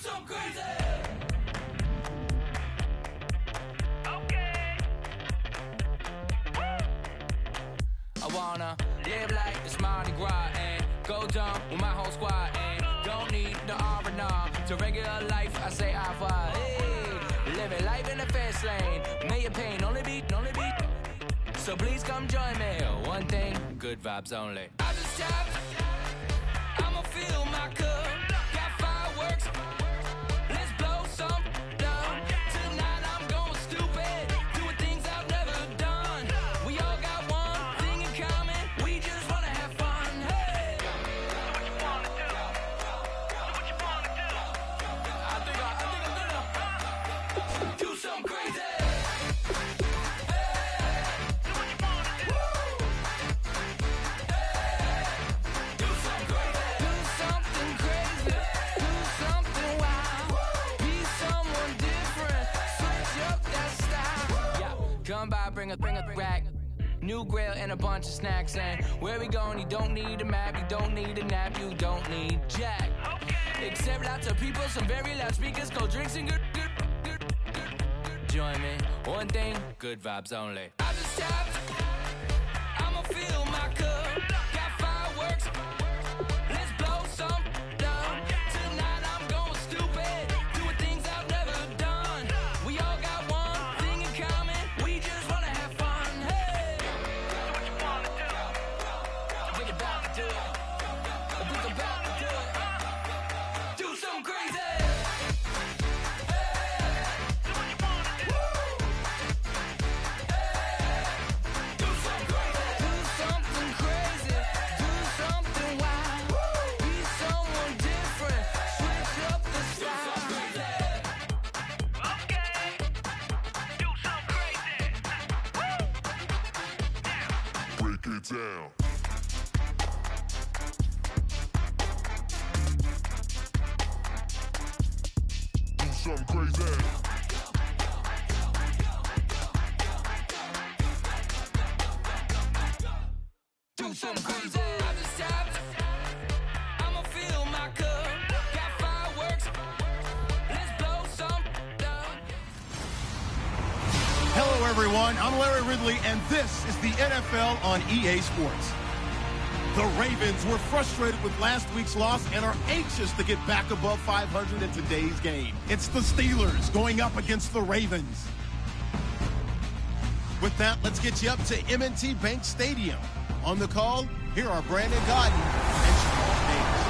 some crazy. I wanna live like it's Mardi Gras and go dumb with my whole squad and don't need the R&R to regular life. I say au revoir. Hey, living life in the fast lane. May your pain only be. So please come join me. One thing, good vibes only. I just tapped. I'ma fill my cup. Got fireworks. Let's blow some down. Tonight I'm going stupid. Doing things I've never done. We all got one thing in common. We just wanna have fun. Hey. So what you wanna do? So what you wanna do? I think I'm gonna do some crazy. Come by, bring a rack. New grill and a bunch of snacks. And where we going, you don't need a map. You don't need a nap, you don't need jack. Except lots of people, some very loud speakers, cold drinks and good. Join me, one thing, good vibes only. I just tapped, I'ma fill my cup. Got fireworks, let's blow some down. Tonight I'm going stupid, doing things I've never done. We all got one thing in common, we just wanna have fun. Hey, so what you wanna do? I think about to do it. I think about to do it. Do something crazy. Down. Do something crazy. Do something crazy. I just tapped. I'ma fill my cup. Got fireworks. Let's blow some down. Hello, everyone. I'm Larry Ridley, and this is the NFL on EA Sports. The Ravens were frustrated with last week's loss and are anxious to get back above 500 in today's game. It's the Steelers going up against the Ravens. With that, let's get you up to M&T Bank Stadium. On the call, here are Brandon Gaudin and Sean Davis.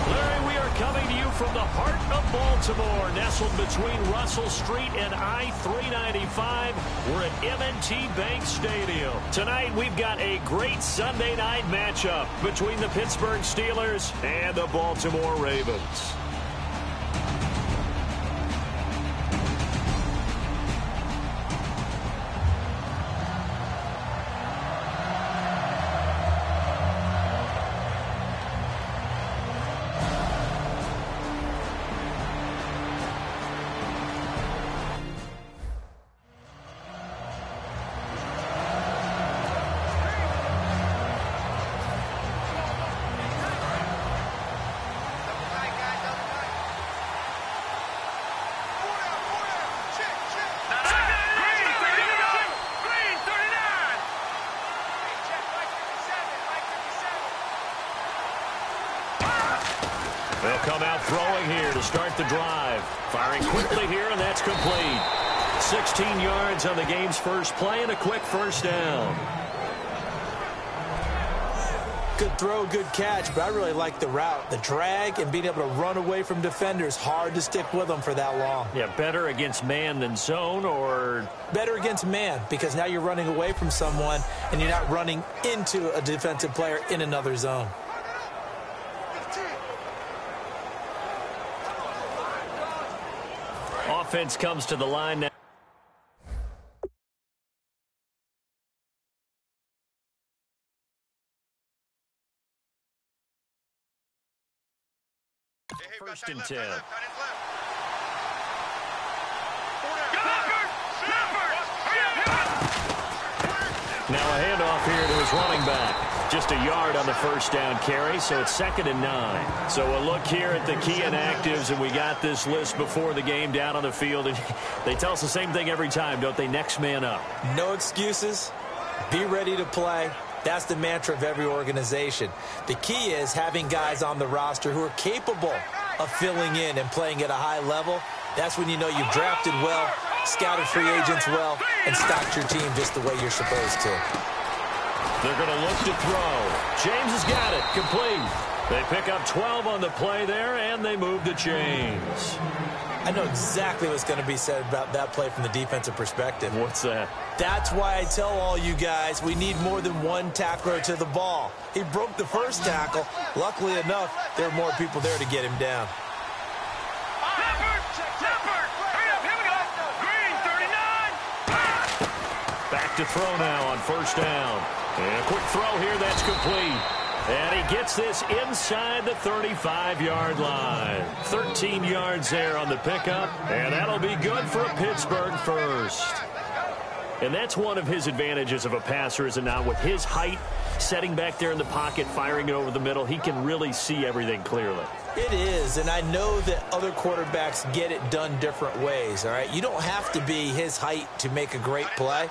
Larry, we are coming to you from the heart of Baltimore, nestled between Russell Street and I-395. We're at M&T Bank Stadium. Tonight, we've got a great Sunday night matchup between the Pittsburgh Steelers and the Baltimore Ravens. They'll come out throwing here to start the drive. Firing quickly here, and that's complete. 16 yards on the game's first play and a quick first down. Good throw, good catch, but I really like the route. The drag and being able to run away from defenders, hard to stick with them for that long. Yeah, better against man than zone, or? Better against man, because now you're running away from someone and you're not running into a defensive player in another zone. Offense comes to the line now. First and 10. Now a handoff here to his running back. Just a yard on the first down carry, so it's 2nd and 9. So a look here at the key inactives, and we got this list before the game down on the field. And they tell us the same thing every time, don't they? Next man up. No excuses. Be ready to play. That's the mantra of every organization. The key is having guys on the roster who are capable of filling in and playing at a high level. That's when you know you've drafted well, scouted free agents well, and stocked your team just the way you're supposed to. They're going to look to throw. James has got it. Complete. They pick up 12 on the play there, and they move the chains. I know exactly what's going to be said about that play from the defensive perspective. What's that? That's why I tell all you guys we need more than one tackler to the ball. He broke the first tackle. Luckily enough, there are more people there to get him down. Back to throw now on first down. And a quick throw here, that's complete. And he gets this inside the 35-yard line. 13 yards there on the pickup, and that'll be good for a Pittsburgh first. And that's one of his advantages of a passer, is it not? With his height, setting back there in the pocket, firing it over the middle, he can really see everything clearly. It is, and I know that other quarterbacks get it done different ways, all right? You don't have to be his height to make a great play.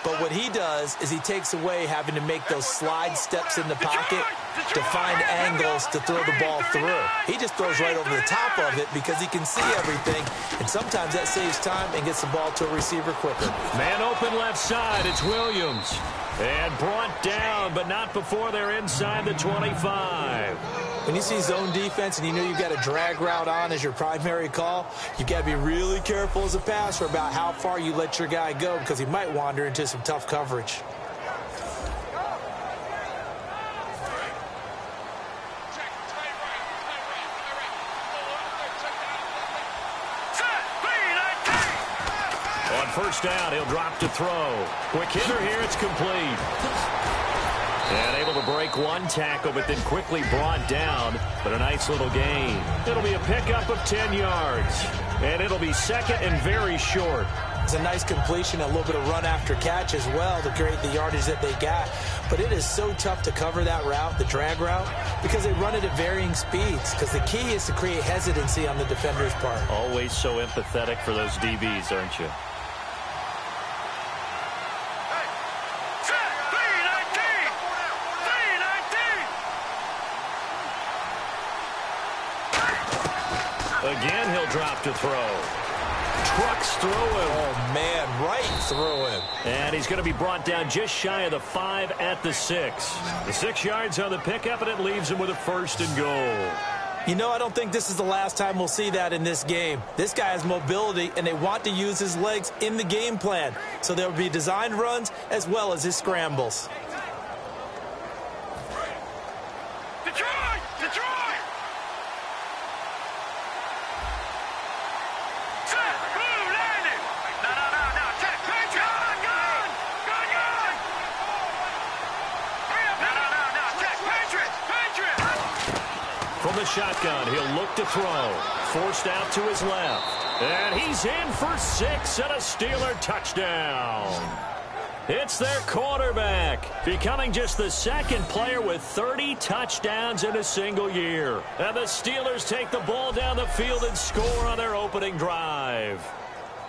But what he does is he takes away having to make those slide steps in the pocket to find angles to throw the ball through. He just throws right over the top of it because he can see everything, and sometimes that saves time and gets the ball to a receiver quicker. Man open left side, it's Williams. And brought down, but not before they're inside the 25. When you see zone defense and you know you've got a drag route on as your primary call, you've got to be really careful as a passer about how far you let your guy go because he might wander into some tough coverage. On first down, he'll drop to throw. Quick hitter here, it's complete. And able to break one tackle, but then quickly brought down. But a nice little gain. It'll be a pickup of 10 yards. And it'll be second and very short. It's a nice completion, a little bit of run after catch as well to create the yardage that they got. But it is so tough to cover that route, the drag route, because they run it at varying speeds. Because the key is to create hesitancy on the defender's part. Always so empathetic for those DBs, aren't you? Again, he'll drop to throw. Trucks through him. Oh, man, right through him. And he's going to be brought down just shy of the 5 at the 6. The 6 yards on the pickup, and it leaves him with a 1st and goal. You know, I don't think this is the last time we'll see that in this game. This guy has mobility, and they want to use his legs in the game plan. So there will be designed runs as well as his scrambles. From the shotgun, he'll look to throw. Forced out to his left. And he's in for 6 and a Steeler touchdown. It's their quarterback, becoming just the 2nd player with 30 touchdowns in a single year. And the Steelers take the ball down the field and score on their opening drive.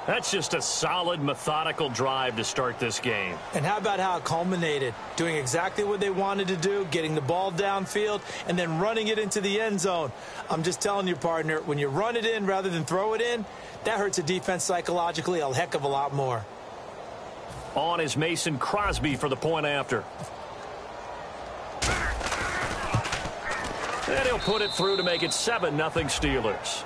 That's just a solid, methodical drive to start this game. And how about how it culminated? Doing exactly what they wanted to do, getting the ball downfield, and then running it into the end zone. I'm just telling you, partner, when you run it in rather than throw it in, that hurts a defense psychologically a heck of a lot more. On is Mason Crosby for the point after. And he'll put it through to make it 7-0 Steelers.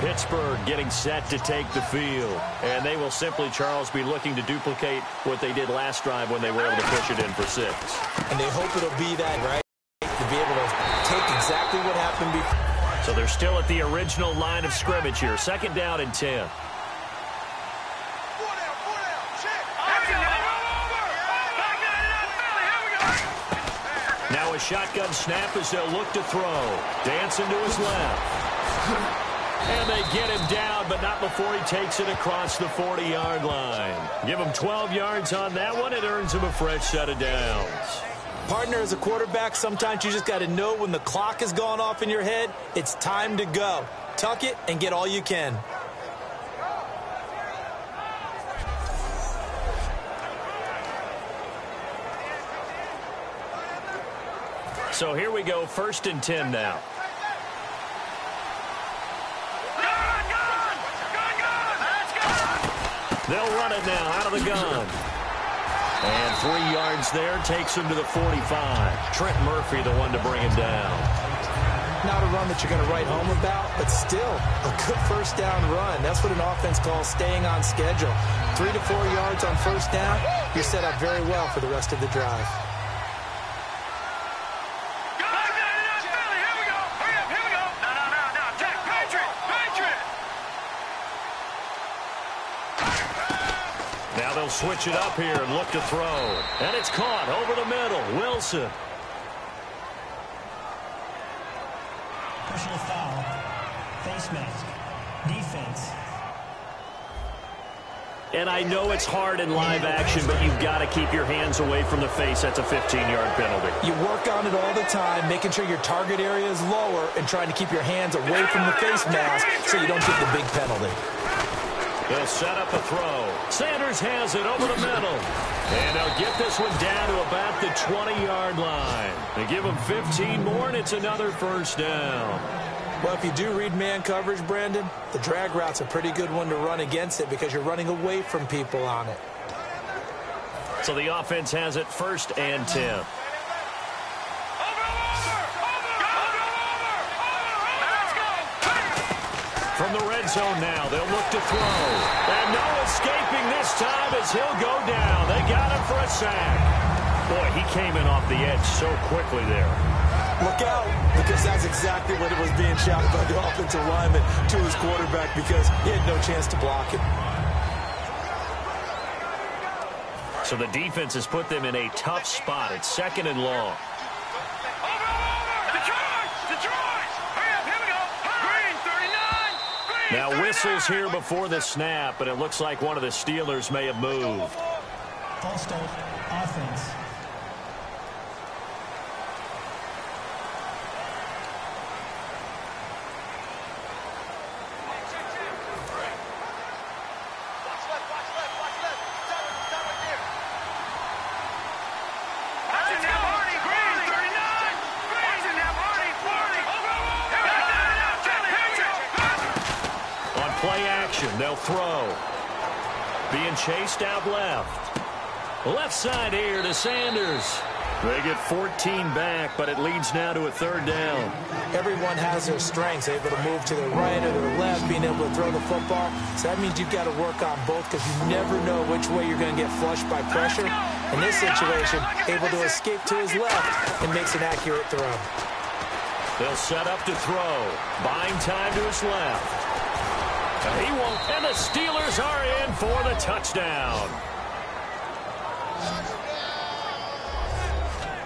Pittsburgh getting set to take the field. And they will simply, Charles, be looking to duplicate what they did last drive when they were able to push it in for 6. And they hope it'll be that, right? To be able to take exactly what happened before. So they're still at the original line of scrimmage here. 2nd down and 10. Now a shotgun snap as they'll look to throw. Dancing to his left. And they get him down, but not before he takes it across the 40-yard line. Give him 12 yards on that one. It earns him a fresh set of downs. Partner, as a quarterback, sometimes you just got to know when the clock has gone off in your head, it's time to go. Tuck it and get all you can. So here we go, 1st and 10 now. They'll run it now out of the gun. And 3 yards there takes him to the 45. Trent Murphy, the one to bring him down. Not a run that you're going to write home about, but still a good first down run. That's what an offense calls staying on schedule. 3 to 4 yards on first down, you're set up very well for the rest of the drive. They'll switch it up here and look to throw. And it's caught over the middle. Wilson. Personal foul. Face mask. Defense. And I know it's hard in live action, but you've got to keep your hands away from the face. That's a 15-yard penalty. You work on it all the time, making sure your target area is lower and trying to keep your hands away from the face mask so you don't get the big penalty. They'll set up a throw. Sanders has it over the middle. And they'll get this one down to about the 20-yard line. They give him 15 more, and it's another first down. Well, if you do read man coverage, Brandon, the drag route's a pretty good one to run against it because you're running away from people on it. So the offense has it 1st and 10. From the red zone now, they'll look to throw. And no escaping this time as he'll go down. They got him for a sack. Boy, he came in off the edge so quickly there. Look out, because that's exactly what it was being shouted by the offensive lineman to his quarterback because he had no chance to block it. So the defense has put them in a tough spot. It's 2nd and long. Now whistles here before the snap, but it looks like one of the Steelers may have moved. False start. Offense. They'll throw. Being chased out left. Left side here to Sanders. They get 14 back, but it leads now to a 3rd down. Everyone has their strengths, able to move to their right or their left, being able to throw the football. So that means you've got to work on both because you never know which way you're going to get flushed by pressure. In this situation, able to escape to his left and makes an accurate throw. They'll set up to throw. Buying time to his left. He won't, and the Steelers are in for the touchdown.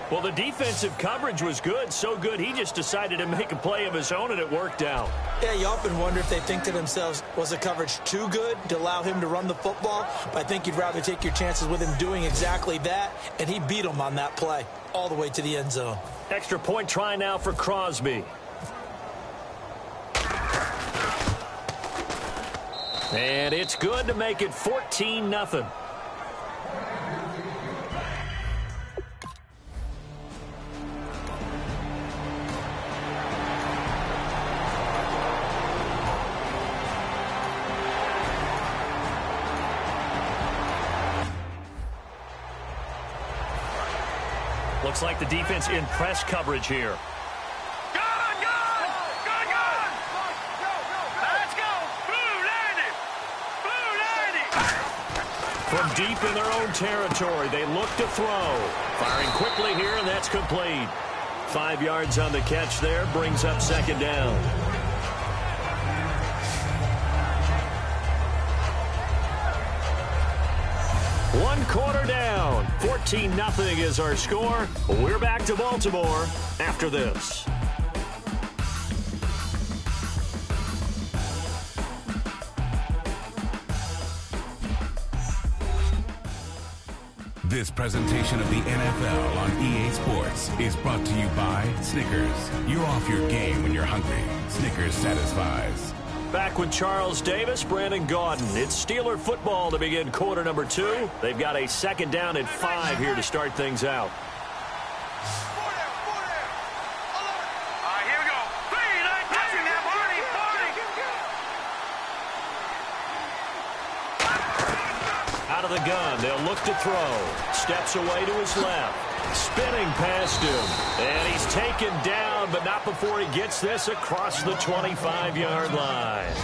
Well, the defensive coverage was good, so good he just decided to make a play of his own, and it worked out. Yeah, you often wonder if they think to themselves, was the coverage too good to allow him to run the football? But I think you'd rather take your chances with him doing exactly that, and he beat him on that play all the way to the end zone. Extra point try now for Crosby. And it's good to make it 14-0. Looks like the defense in press coverage here. From deep in their own territory, they look to throw. Firing quickly here, and that's complete. 5 yards on the catch there, brings up 2nd down. One quarter down. 14-0 is our score. We're back to Baltimore after this. This presentation of the NFL on EA Sports is brought to you by Snickers. You're off your game when you're hungry. Snickers satisfies. Back with Charles Davis, Brandon Gaudin. It's Steeler football to begin quarter number 2. They've got a second down and 5 here to start things out. Here we go. Out of the gun, they'll look to throw. Steps away to his left. Spinning past him. And he's taken down, but not before he gets this across the 25-yard line.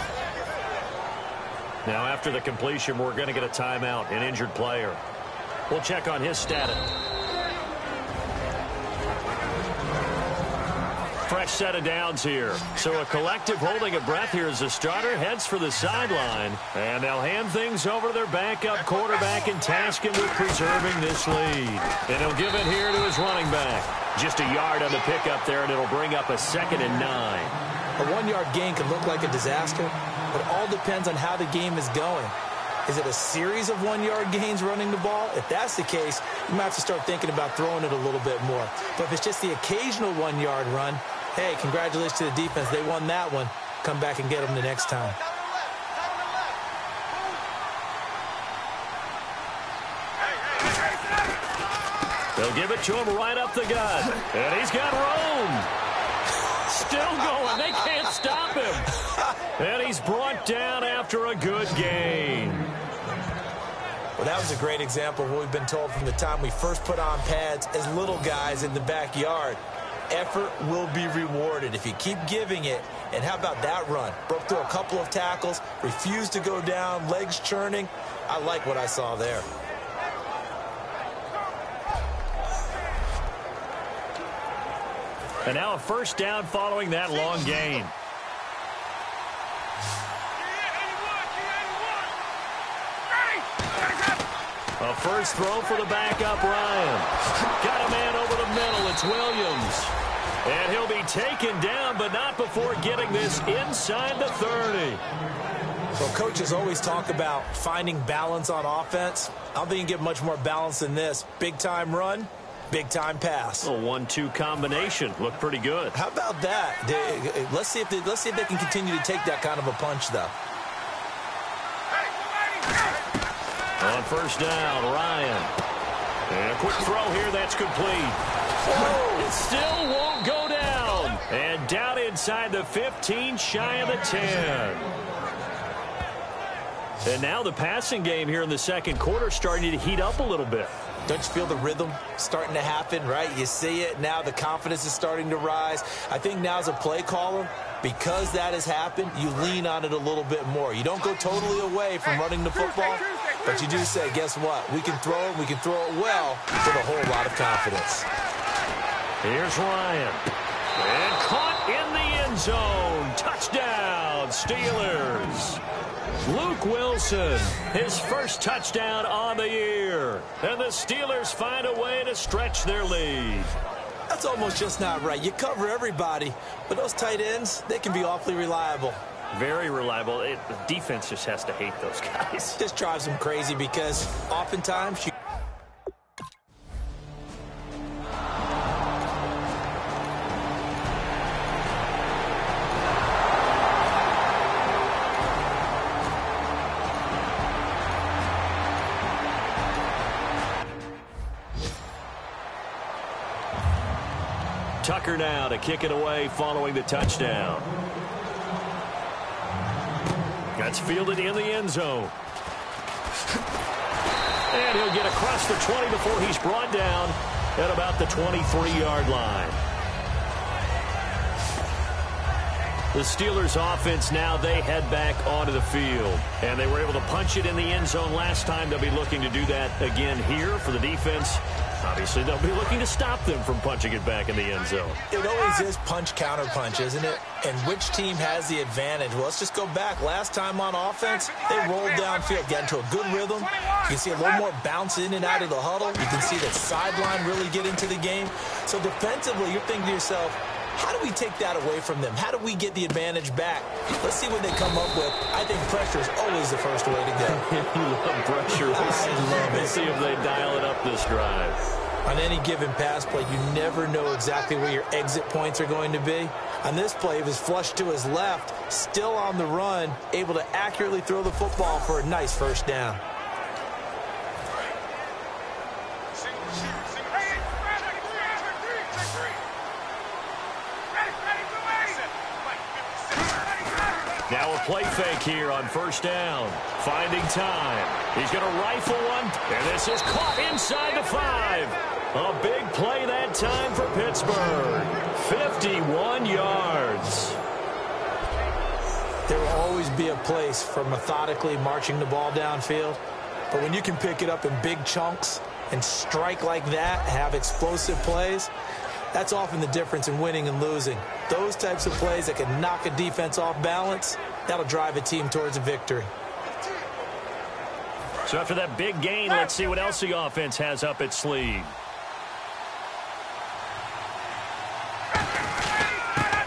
Now, after the completion, we're going to get a timeout, an injured player. We'll check on his status. Fresh set of downs here. So a collective holding of breath here as the starter heads for the sideline. And they'll hand things over to their backup quarterback and task him with preserving this lead. And he'll give it here to his running back. Just a yard on the pickup there, and it'll bring up a 2nd and 9. A 1-yard gain can look like a disaster, but it all depends on how the game is going. Is it a series of 1-yard gains running the ball? If that's the case, you might have to start thinking about throwing it a little bit more. But if it's just the occasional 1-yard run, hey, congratulations to the defense. They won that one. Come back and get them the next time. They'll give it to him right up the gut. And he's got room. Still going. They can't stop him. And he's brought down after a good gain. Well, that was a great example of what we've been told from the time we first put on pads as little guys in the backyard. Effort will be rewarded if you keep giving it. And how about that run? Broke through a couple of tackles, refused to go down, legs churning. I like what I saw there. And now a first down following that long gain. A first throw for the backup, Ryan. Got a man over the middle. It's Williams. And he'll be taken down, but not before getting this inside the 30. Well, coaches always talk about finding balance on offense. I don't think you can get much more balance than this. Big-time run, big-time pass. A 1-2 combination. Looked pretty good. How about that? Let's see if they can continue to take that kind of a punch, though. On first down, Ryan. And a quick throw here, that's complete. Whoa. It still won't go down. And down inside the 15, shy of the 10. And now the passing game here in the second quarter starting to heat up a little bit. Don't you feel the rhythm starting to happen, right? You see it. Now the confidence is starting to rise. I think now as a play caller, because that has happened, you lean on it a little bit more. You don't go totally away from running the football, but you do say, guess what? We can throw it. We can throw it well with a whole lot of confidence. Here's Ryan. And caught in the end zone. Touchdown, Steelers. Luke Wilson, his first touchdown on the year. And the Steelers find a way to stretch their lead. That's almost just not right. You cover everybody, but those tight ends, they can be awfully reliable. Very reliable. The defense just has to hate those guys. Just drives them crazy because oftentimes you... Tucker now to kick it away following the touchdown. That's fielded in the end zone. And he'll get across the 20 before he's brought down at about the 23-yard line. The Steelers offense now, they head back onto the field. And they were able to punch it in the end zone last time. They'll be looking to do that again here for the defense. Obviously, they'll be looking to stop them from punching it back in the end zone. It always is punch-counter-punch, isn't it? And which team has the advantage? Well, let's just go back. Last time on offense, they rolled downfield, got into a good rhythm. You can see a little more bounce in and out of the huddle. You can see the sideline really get into the game. So defensively, you're thinking to yourself, how do we take that away from them? How do we get the advantage back? Let's see what they come up with. I think pressure is always the first way to go. You love pressure. Let's see if they dial it up this drive. On any given pass play, you never know exactly where your exit points are going to be. On this play, he was flushed to his left, still on the run, able to accurately throw the football for a nice first down. Now a play fake here on first down. Finding time. He's going to rifle one, and this is caught inside the 5. A big play that time for Pittsburgh. 51 yards. There will always be a place for methodically marching the ball downfield. But when you can pick it up in big chunks and strike like that, have explosive plays, that's often the difference in winning and losing. Those types of plays that can knock a defense off balance, that'll drive a team towards a victory. So after that big gain, let's see what else the offense has up its sleeve.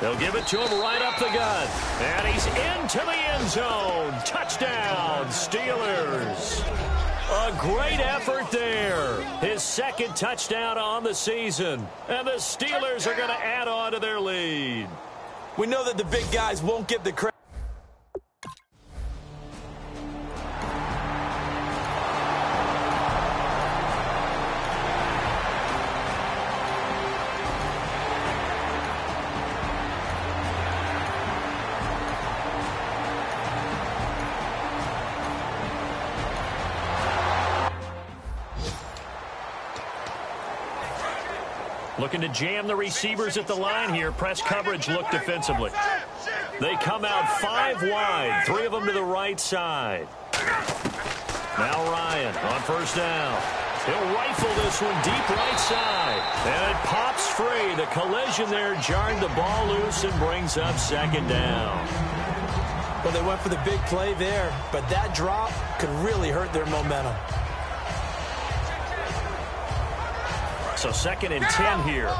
They'll give it to him right up the gut. And he's into the end zone. Touchdown, Steelers. A great effort there. His second touchdown on the season. And the Steelers are going to add on to their lead. We know that the big guys won't get the credit. Looking to jam the receivers at the line here. Press coverage look defensively. They come out 5 wide. 3 of them to the right side. Now Ryan on first down. He'll rifle this one deep right side. And it pops free. The collision there jarred the ball loose and brings up second down. Well, they went for the big play there, but that drop could really hurt their momentum. So 2nd and 10 here.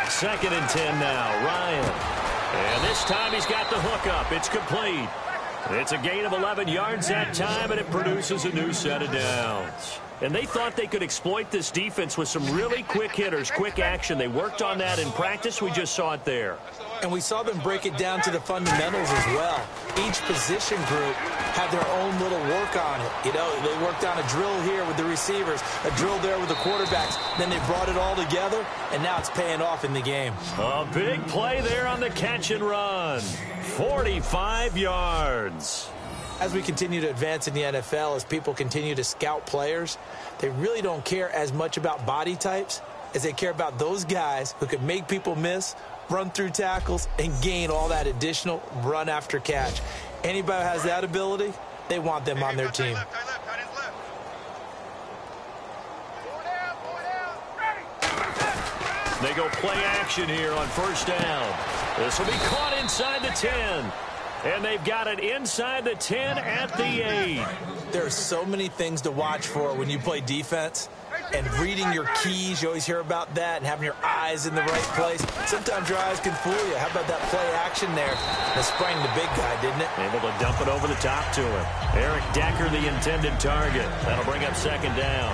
Second and 10 now. Ryan. And this time he's got the hook up. It's complete. It's a gain of 11 yards that time, and it produces a new set of downs. And they thought they could exploit this defense with some really quick hitters, quick action. They worked on that in practice. We just saw it there. And we saw them break it down to the fundamentals as well. Each position group had their own little work on it. You know, they worked on a drill here with the receivers, a drill there with the quarterbacks. Then they brought it all together, and now it's paying off in the game. A big play there on the catch and run. 45 yards. As we continue to advance in the NFL, as people continue to scout players, they really don't care as much about body types as they care about those guys who can make people miss, run through tackles, and gain all that additional run after catch. Anybody who has that ability, they want them on their team. They go play action here on first down. This will be caught inside the 10. And they've got it inside the 10 at the 8. There are so many things to watch for when you play defense. And reading your keys, you always hear about that, and having your eyes in the right place. Sometimes your eyes can fool you. How about that play action there? That sprang the big guy, didn't it? Able to dump it over the top to him. Eric Decker, the intended target. That'll bring up second down.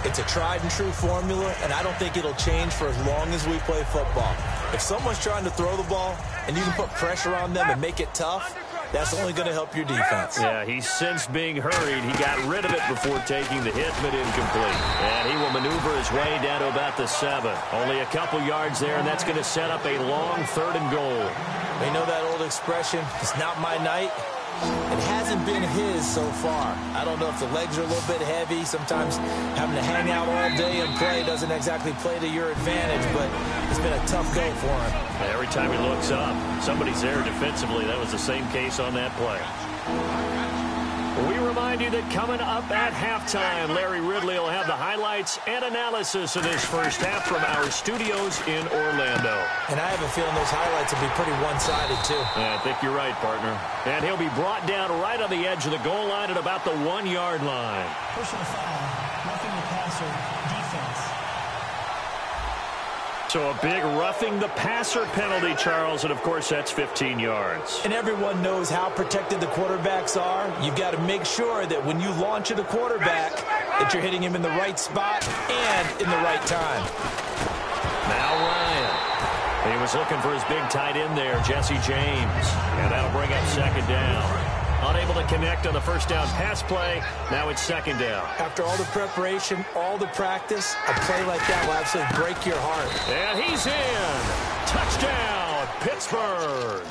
It's a tried-and-true formula, and I don't think it'll change for as long as we play football. If someone's trying to throw the ball, and you can put pressure on them and make it tough, that's only going to help your defense. Yeah, he's since being hurried. He got rid of it before taking the hit, but incomplete. And he will maneuver his way down to about the 7. Only a couple yards there, and that's going to set up a long 3rd and goal. They know that old expression, it's not my night, It hasn't been his so far. I don't know if the legs are a little bit heavy. Sometimes having to hang out all day and play doesn't exactly play to your advantage, but it's been a tough go for him. Every time he looks up, somebody's there defensively. That was the same case on that play. We remind you that coming up at halftime, Larry Ridley will have the highlights and analysis of this first half from our studios in Orlando. And I have a feeling those highlights will be pretty one-sided, too. Yeah, I think you're right, partner. And he'll be brought down right on the edge of the goal line at about the 1-yard line. Personal foul, roughing the passer, defense. So a big roughing the passer penalty, Charles, and of course that's 15 yards. And everyone knows how protected the quarterbacks are. You've got to make sure that when you launch at a quarterback, that you're hitting him in the right spot and in the right time. Now Ryan. He was looking for his big tight end there, Jesse James. And that'll bring up second down. Unable to connect on the first down pass play. Now it's second down. After all the preparation, all the practice, a play like that will absolutely break your heart. And he's in. Touchdown, Pittsburgh.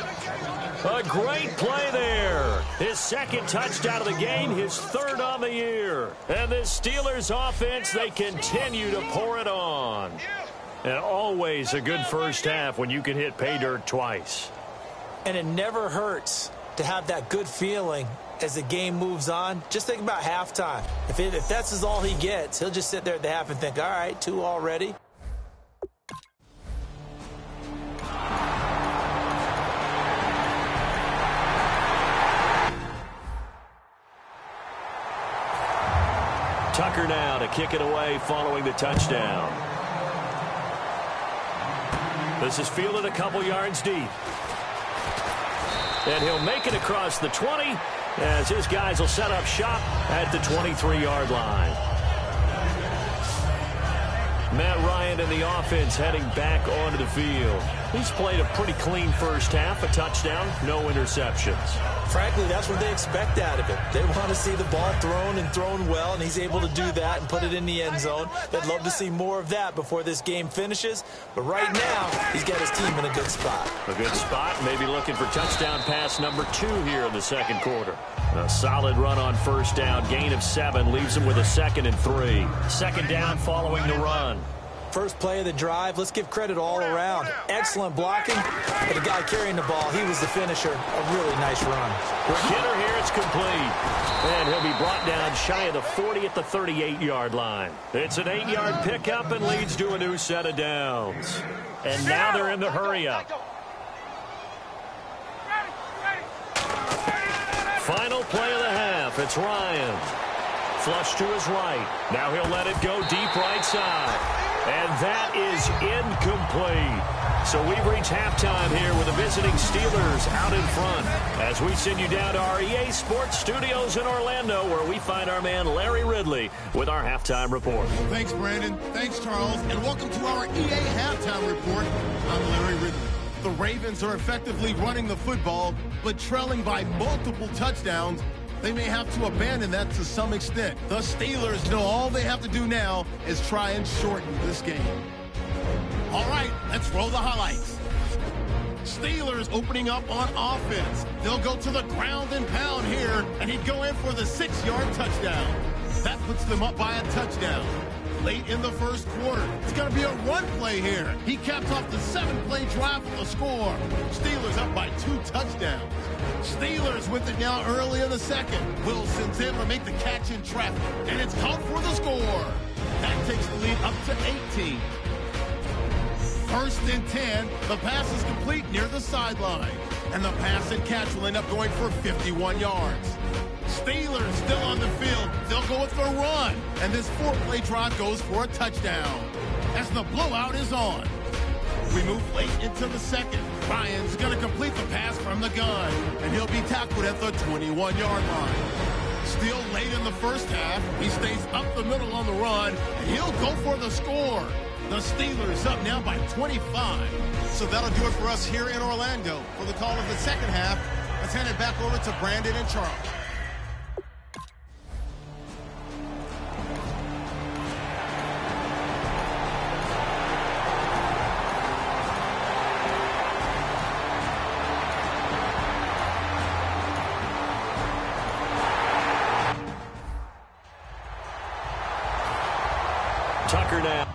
A great play there. His second touchdown of the game, his third on the year. And this Steelers offense, they continue to pour it on. And always a good first half when you can hit pay dirt twice. And it never hurts to have that good feeling as the game moves on. Just think about halftime. If that's all he gets, he'll just sit there at the half and think, all right, 2 already. Tucker now to kick it away following the touchdown. This is fielded a couple yards deep. And he'll make it across the 20 as his guys will set up shop at the 23-yard line. Matt Ryan and the offense heading back onto the field. He's played a pretty clean first half, a touchdown, no interceptions. Frankly, that's what they expect out of him. They want to see the ball thrown and thrown well, and he's able to do that and put it in the end zone. They'd love to see more of that before this game finishes. But right now, he's got his team in a good spot. A good spot, maybe looking for touchdown pass number 2 here in the second quarter. A solid run on first down, gain of 7, leaves him with a 2nd and 3. Second down following the run. First play of the drive, let's give credit all around. Excellent blocking, but the guy carrying the ball, he was the finisher. A really nice run. Quick hitter here, it's complete. And he'll be brought down shy of the 40 at the 38-yard line. It's an 8-yard pickup and leads to a new set of downs. And now they're in the hurry-up. Final play of the half, it's Ryan. Flush to his right. Now he'll let it go deep right side. And that is incomplete. So we've reached halftime here with the visiting Steelers out in front as we send you down to our EA Sports Studios in Orlando where we find our man Larry Ridley with our halftime report. Thanks, Brandon. Thanks, Charles. And welcome to our EA Halftime Report. I'm Larry Ridley. The Ravens are effectively running the football, but trailing by multiple touchdowns. They may have to abandon that to some extent. The Steelers know all they have to do now is try and shorten this game. All right, let's roll the highlights. Steelers opening up on offense. They'll go to the ground and pound here, and he'd go in for the 6-yard touchdown. That puts them up by a touchdown. Late in the first quarter, it's going to be a run play here. He caps off the 7-play drive with a score. Steelers up by 2 touchdowns. Steelers with it now early in the second. Wilson's able to make the catch in traffic, and it's caught for the score. That takes the lead up to 18. First and 10, the pass is complete near the sideline. And the pass and catch will end up going for 51 yards. Steelers still on the field. They'll go with the run. And this 4-play drive goes for a touchdown. As the blowout is on. We move late into the second. Ryan's going to complete the pass from the gun. And he'll be tackled at the 21-yard line. Still late in the first half. He stays up the middle on the run. And he'll go for the score. The Steelers up now by 25. So that'll do it for us here in Orlando. For the call of the second half, let's hand it back over to Brandon and Charles. Tucker now.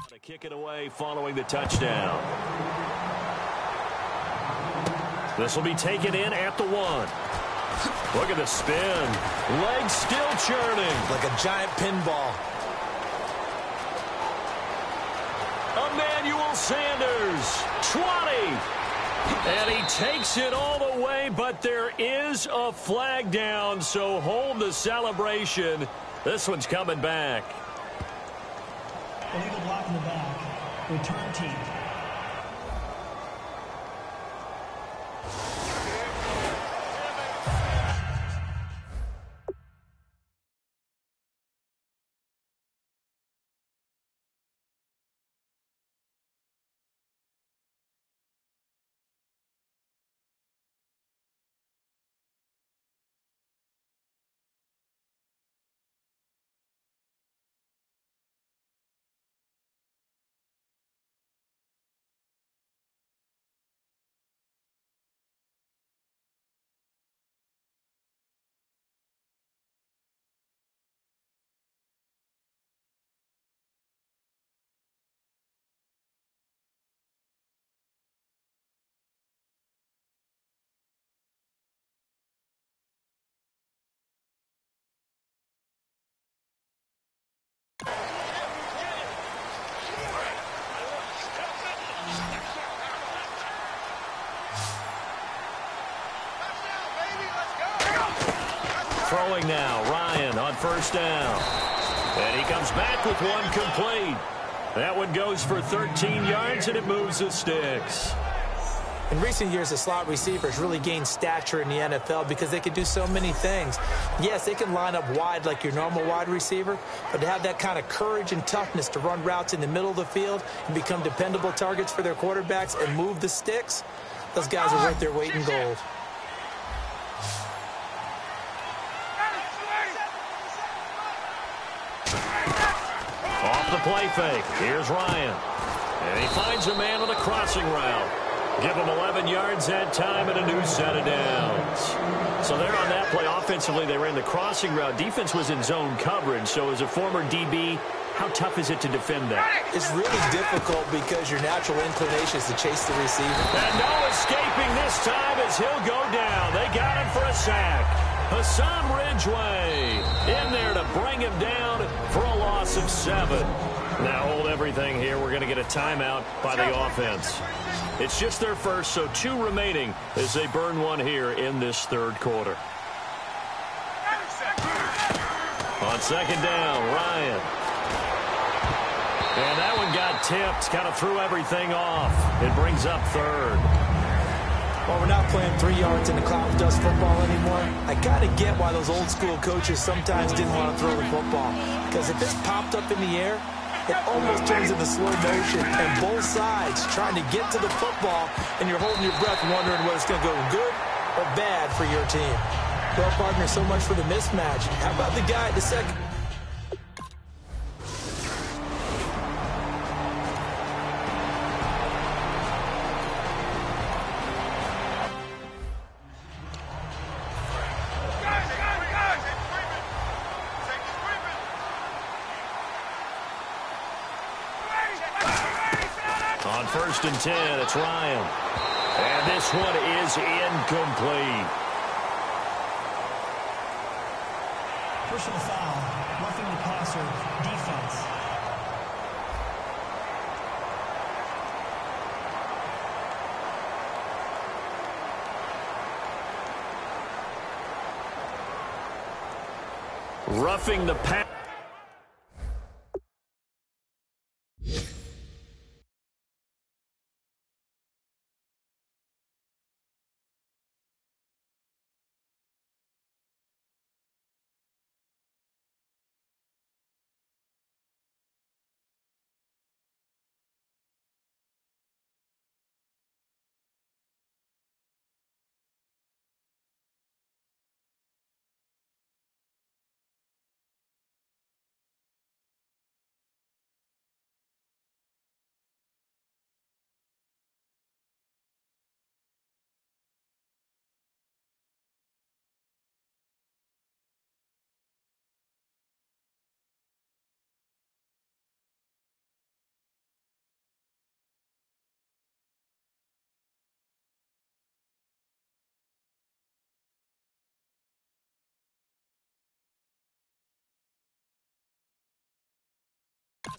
To kick it away following the touchdown. This will be taken in at the 1. Look at the spin. Legs still churning. Like a giant pinball. Emmanuel Sanders, 20. And he takes it all the way, but there is a flag down, so hold the celebration. This one's coming back. Illegal block in the back. Return team. Throwing now, Ryan on first down. And he comes back with one complete. That one goes for 13 yards, and it moves the sticks. In recent years, the slot receivers really gained stature in the NFL because they can do so many things. Yes, they can line up wide like your normal wide receiver, but to have that kind of courage and toughness to run routes in the middle of the field and become dependable targets for their quarterbacks and move the sticks, those guys are worth their weight in gold. Off the play fake. Here's Ryan. And he finds a man on the crossing route. Give him 11 yards that time and a new set of downs. So there on that play, offensively, they ran the crossing route. Defense was in zone coverage. So as a former DB, how tough is it to defend that? It's really difficult because your natural inclination is to chase the receiver. And no escaping this time as he'll go down. They got him for a sack. Hassan Ridgeway in there to bring him down for a loss of 7. Now hold everything here. We're going to get a timeout by the offense. It's just their first, so 2 remaining as they burn one here in this third quarter. On second down, Ryan. And that one got tipped, kind of threw everything off. It brings up third. Well, we're not playing 3 yards in the cloud of dust football anymore. I kind of get why those old school coaches sometimes didn't want to throw the football. Because if it's popped up in the air, it almost turns into slow motion. And both sides trying to get to the football, and you're holding your breath wondering whether it's going to go good or bad for your team. Well, partner, so much for the mismatch. How about the guy at the second? On 1st and 10, it's Ryan. And this one is incomplete. Personal foul. Roughing the passer. Defense. Roughing the pass.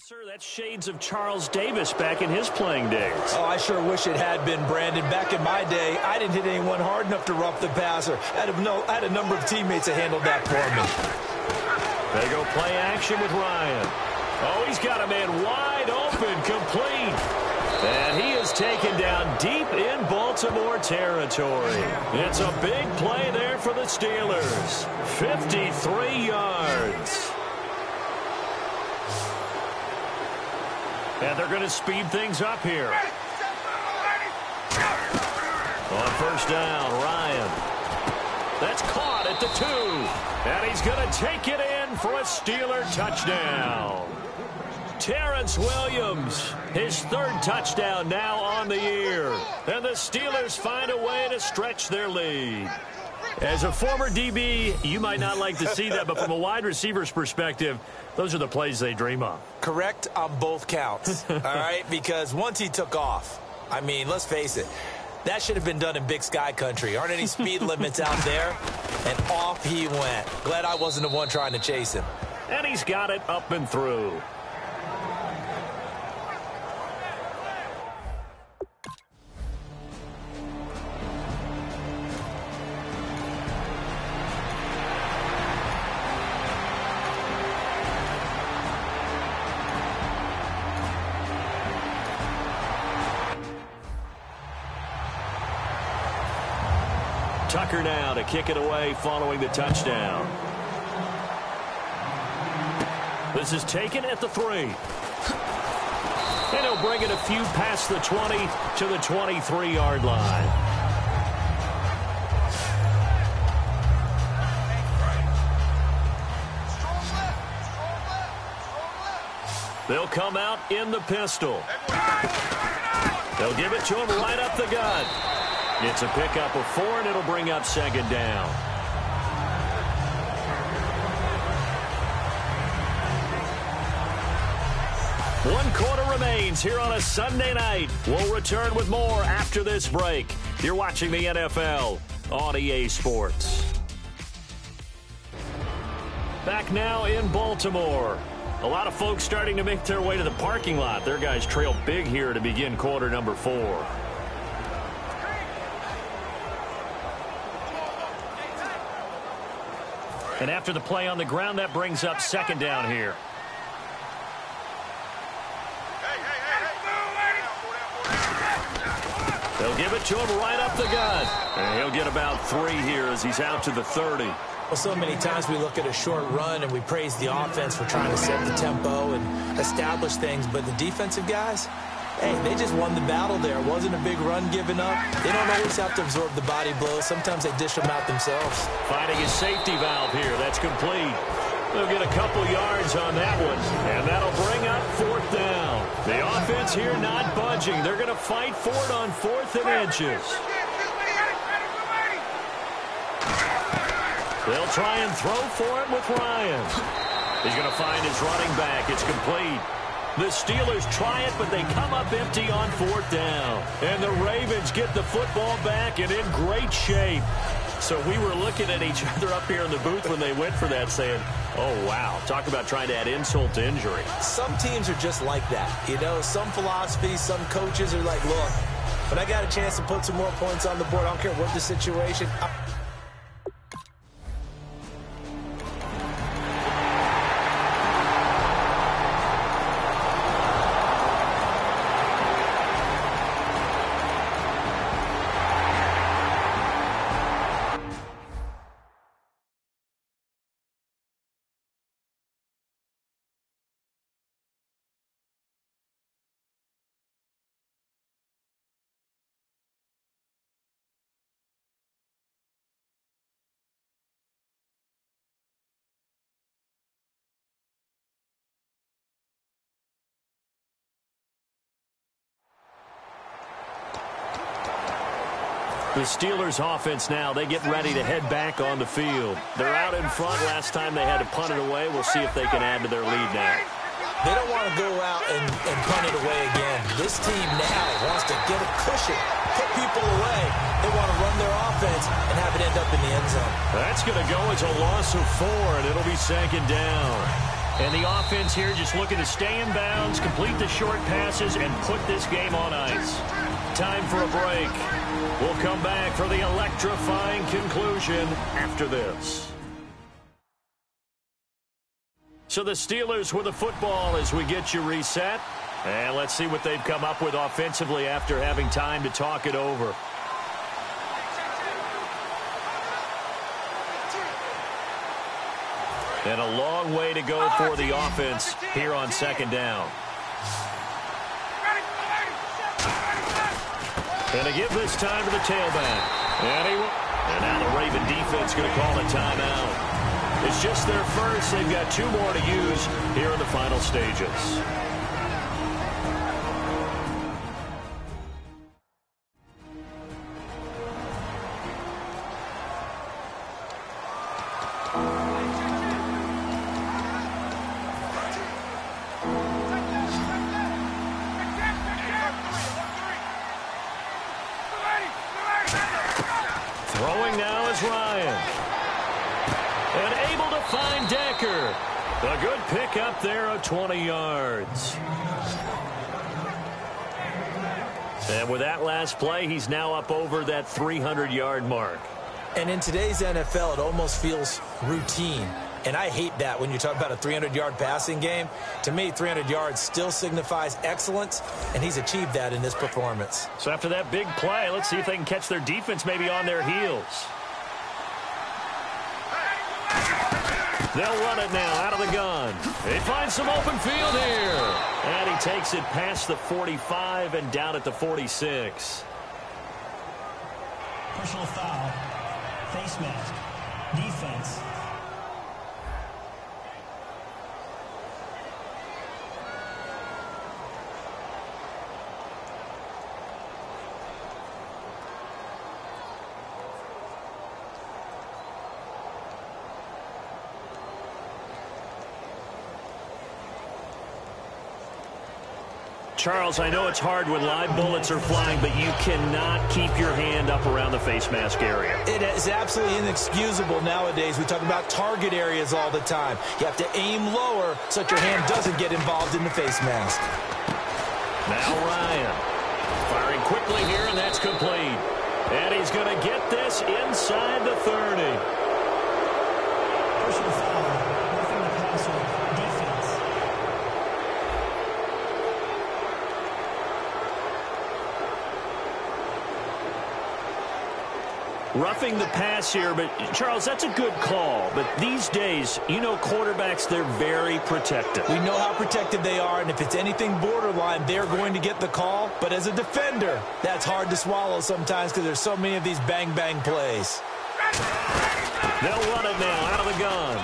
Sir, that's shades of Charles Davis back in his playing days. Oh, I sure wish it had been, Brandon. Back in my day, I didn't hit anyone hard enough to rough the passer. I had a number of teammates that handled that for me. They go play action with Ryan. Oh, he's got a man wide open, complete. And he is taken down deep in Baltimore territory. It's a big play there for the Steelers. 53 yards. And they're going to speed things up here. On first down, Ryan. That's caught at the 2. And he's going to take it in for a Steeler touchdown. Terrence Williams, his 3rd touchdown now on the year. And the Steelers find a way to stretch their lead. As a former DB, you might not like to see that, but from a wide receiver's perspective, those are the plays they dream of. Correct on both counts, all right? Because once he took off, I mean, let's face it, that should have been done in Big Sky country. Aren't any speed limits out there? And off he went. Glad I wasn't the one trying to chase him. And he's got it up and through. Tucker now to kick it away following the touchdown. This is taken at the 3. And he'll bring it a few past the 20 to the 23-yard line. They'll come out in the pistol. They'll give it to him right up the gut. It's a pickup of 4, and it'll bring up 2nd down. One quarter remains here on a Sunday night. We'll return with more after this break. You're watching the NFL on EA Sports. Back now in Baltimore. A lot of folks starting to make their way to the parking lot. Their guys trail big here to begin quarter number 4. And after the play on the ground, that brings up 2nd down here. They'll give it to him right up the gut. And he'll get about 3 here as he's out to the 30. Well, so many times we look at a short run and we praise the offense for trying to set the tempo and establish things. But the defensive guys, hey, they just won the battle there. It wasn't a big run given up. They don't always have to absorb the body blows. Sometimes they dish them out themselves. Finding his safety valve here. That's complete. They'll get a couple yards on that one. And that'll bring up 4th down. The offense here not budging. They're going to fight for it on 4th and inches. They'll try and throw for it with Ryan. He's going to find his running back. It's complete. The Steelers try it, but they come up empty on 4th down. And the Ravens get the football back and in great shape. So we were looking at each other up here in the booth when they went for that saying, oh, wow, talk about trying to add insult to injury. Some teams are just like that. You know, some philosophies, some coaches are like, look, when I got a chance to put some more points on the board, I don't care what the situation. The Steelers offense now, they get ready to head back on the field. They're out in front. Last time they had to punt it away. We'll see if they can add to their lead now. They don't want to go out and punt it away again. This team now wants to get a cushion, put people away. They want to run their offense and have it end up in the end zone. That's going to go as a loss of 4, and it'll be 2nd down. And the offense here just looking to stay in bounds, complete the short passes, and put this game on ice. Time for a break. We'll come back for the electrifying conclusion after this. So the Steelers with the football as we get you reset. And let's see what they've come up with offensively after having time to talk it over. And a long way to go for the offense here on second down. And to give this time to the tailback. And now the Raven defense going to call a timeout. It's just their first. They've got 2 more to use here in the final stages. Throwing now is Ryan. And able to find Decker. A good pick up there of 20 yards. And with that last play, he's now up over that 300-yard mark. And in today's NFL, it almost feels routine. And I hate that when you talk about a 300-yard passing game. To me, 300 yards still signifies excellence, and he's achieved that in this performance. So after that big play, let's see if they can catch their defense maybe on their heels. They'll run it now out of the gun. They find some open field here. And he takes it past the 45 and down at the 46. Personal foul. Face mask. Defense. Charles, I know it's hard when live bullets are flying, but you cannot keep your hand up around the face mask area. It is absolutely inexcusable nowadays. We talk about target areas all the time. You have to aim lower so that your hand doesn't get involved in the face mask. Now Ryan firing quickly here, and that's complete. And he's going to get this inside the 30. Personal foul. Roughing the passer. Defense. Roughing the pass here, but Charles, that's a good call. But these days, you know quarterbacks, they're very protective. We know how protected they are, and if it's anything borderline, they're going to get the call. But as a defender, that's hard to swallow sometimes because there's so many of these bang-bang plays. They'll run it now out of the gun.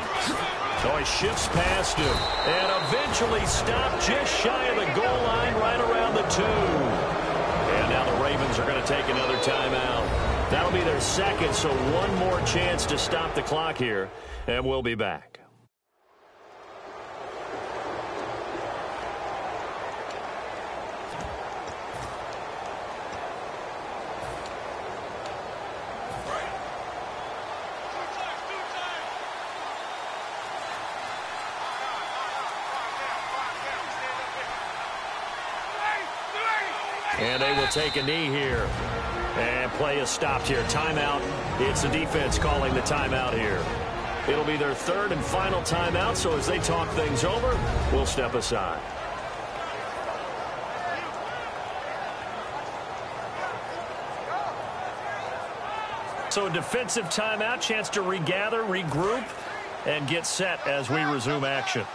So he shifts past him and eventually stopped just shy of the goal line right around the 2. And now the Ravens are going to take another timeout. That'll be their second, so one more chance to stop the clock here, and we'll be back. And they will take a knee here. And play is stopped here. Timeout. It's the defense calling the timeout here. It'll be their third and final timeout, so as they talk things over, we'll step aside. So a defensive timeout, chance to regather, regroup, and get set as we resume action.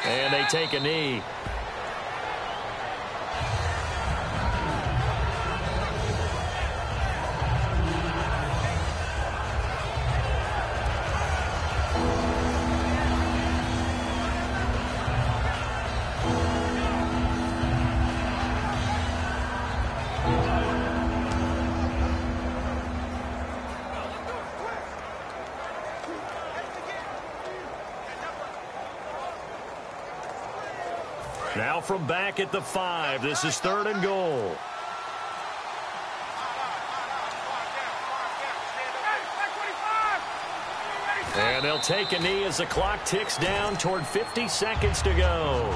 And they take a knee. Now from back at the 5, this is 3rd and goal. And they'll take a knee as the clock ticks down toward 50 seconds to go.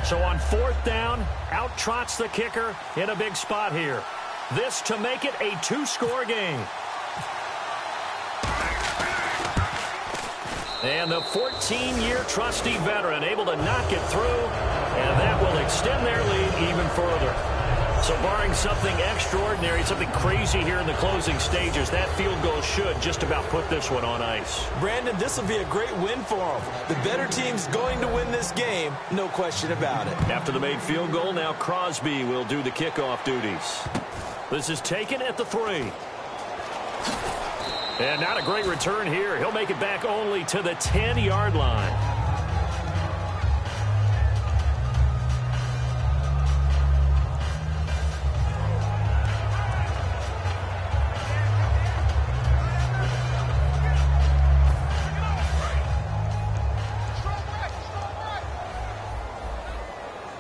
So on 4th down, out trots the kicker in a big spot here. This to make it a 2-score game. And the 14-year trusty veteran able to knock it through, and that will extend their lead even further. So barring something extraordinary, something crazy here in the closing stages, that field goal should just about put this one on ice. Brandon, this will be a great win for them. The better team's going to win this game, no question about it. After the made field goal, now Crosby will do the kickoff duties. This is taken at the 3. And not a great return here. He'll make it back only to the 10-yard line.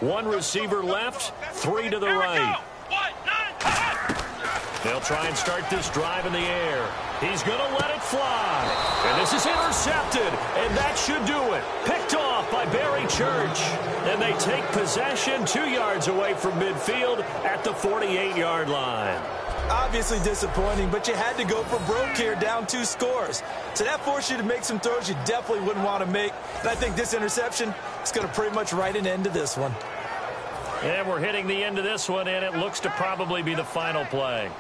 One receiver left, 3 to the right. They'll try and start this drive in the air. He's going to let it fly. And this is intercepted, and that should do it. Picked off by Barry Church. And they take possession 2 yards away from midfield at the 48-yard line. Obviously disappointing, but you had to go for broke here, down 2 scores. So that forced you to make some throws you definitely wouldn't want to make. And I think this interception is going to pretty much write an end to this one. And we're hitting the end of this one, and it looks to probably be the final play.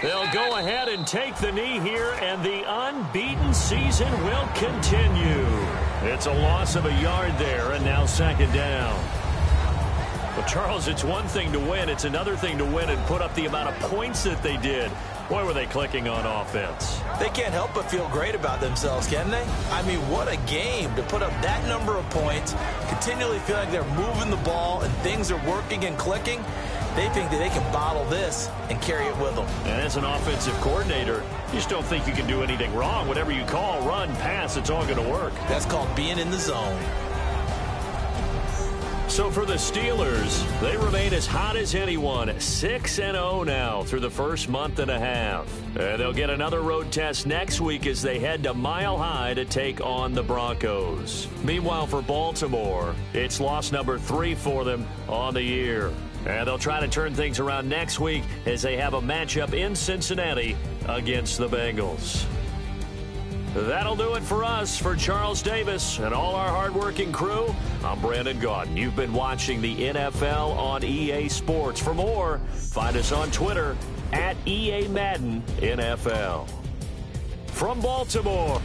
They'll go ahead and take the knee here, and the unbeaten season will continue. It's a loss of a yard there, and now 2nd down. Well, Charles, it's one thing to win. It's another thing to win and put up the amount of points that they did. Boy, were they clicking on offense. They can't help but feel great about themselves, can they? I mean, what a game to put up that number of points, continually feeling like they're moving the ball and things are working and clicking. They think that they can bottle this and carry it with them. And as an offensive coordinator, you just don't think you can do anything wrong. Whatever you call, run, pass, it's all going to work. That's called being in the zone. So for the Steelers, they remain as hot as anyone, 6-0 now through the first month and a half. And they'll get another road test next week as they head to Mile High to take on the Broncos. Meanwhile, for Baltimore, it's loss number 3 for them on the year. And they'll try to turn things around next week as they have a matchup in Cincinnati against the Bengals. That'll do it for us. For Charles Davis and all our hardworking crew, I'm Brandon Gaudin. You've been watching the NFL on EA Sports. For more, find us on Twitter at EA Madden NFL. From Baltimore,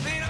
Been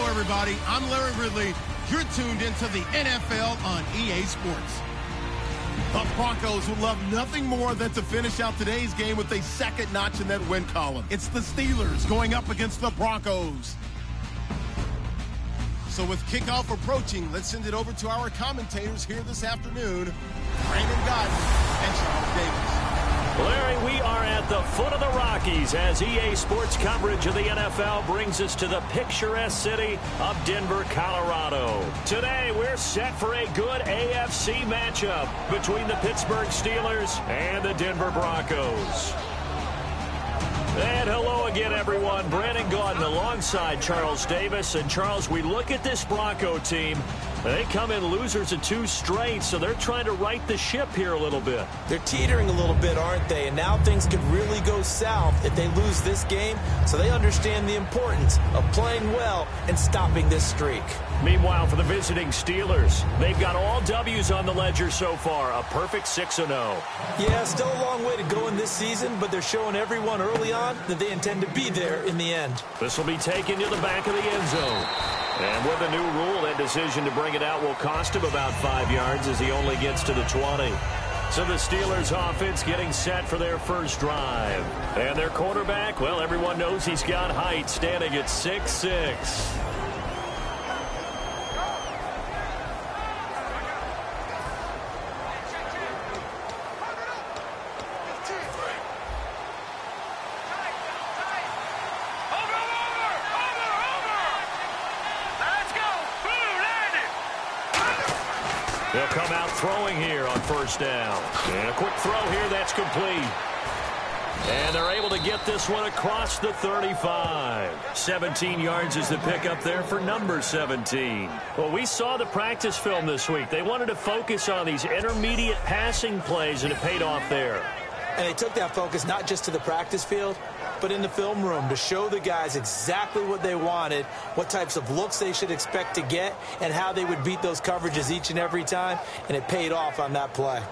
Everybody, I'm Larry Ridley. You're tuned into the NFL on EA Sports. The Broncos would love nothing more than to finish out today's game with a second notch in that win column. It's the Steelers going up against the Broncos. So with kickoff approaching, let's send it over to our commentators here this afternoon, Raymond Godwin and Charles Davis. Larry, we are at the foot of the Rockies as EA Sports coverage of the NFL brings us to the picturesque city of Denver, Colorado. Today, we're set for a good AFC matchup between the Pittsburgh Steelers and the Denver Broncos. And hello again, everyone. Brandon Gaudin alongside Charles Davis. And, Charles, we look at this Bronco team. They come in losers of 2 straight, so they're trying to right the ship here a little bit. They're teetering a little bit, aren't they? And now things could really go south if they lose this game, so they understand the importance of playing well and stopping this streak. Meanwhile, for the visiting Steelers, they've got all W's on the ledger so far, a perfect 6-0. Yeah, still a long way to go in this season, but they're showing everyone early on that they intend to be there in the end. This will be taken to the back of the end zone. And with the new rule, that decision to bring it out will cost him about 5 yards as he only gets to the 20. So the Steelers offense getting set for their first drive. And their quarterback, well, everyone knows he's got height, standing at 6'6". They'll come out throwing here on first down. And a quick throw here, that's complete. And they're able to get this one across the 35. 17 yards is the pickup there for number 17. Well, we saw the practice film this week. They wanted to focus on these intermediate passing plays, and it paid off there. And they took that focus not just to the practice field, but in the film room to show the guys exactly what they wanted, what types of looks they should expect to get, and how they would beat those coverages each and every time, and it paid off on that play.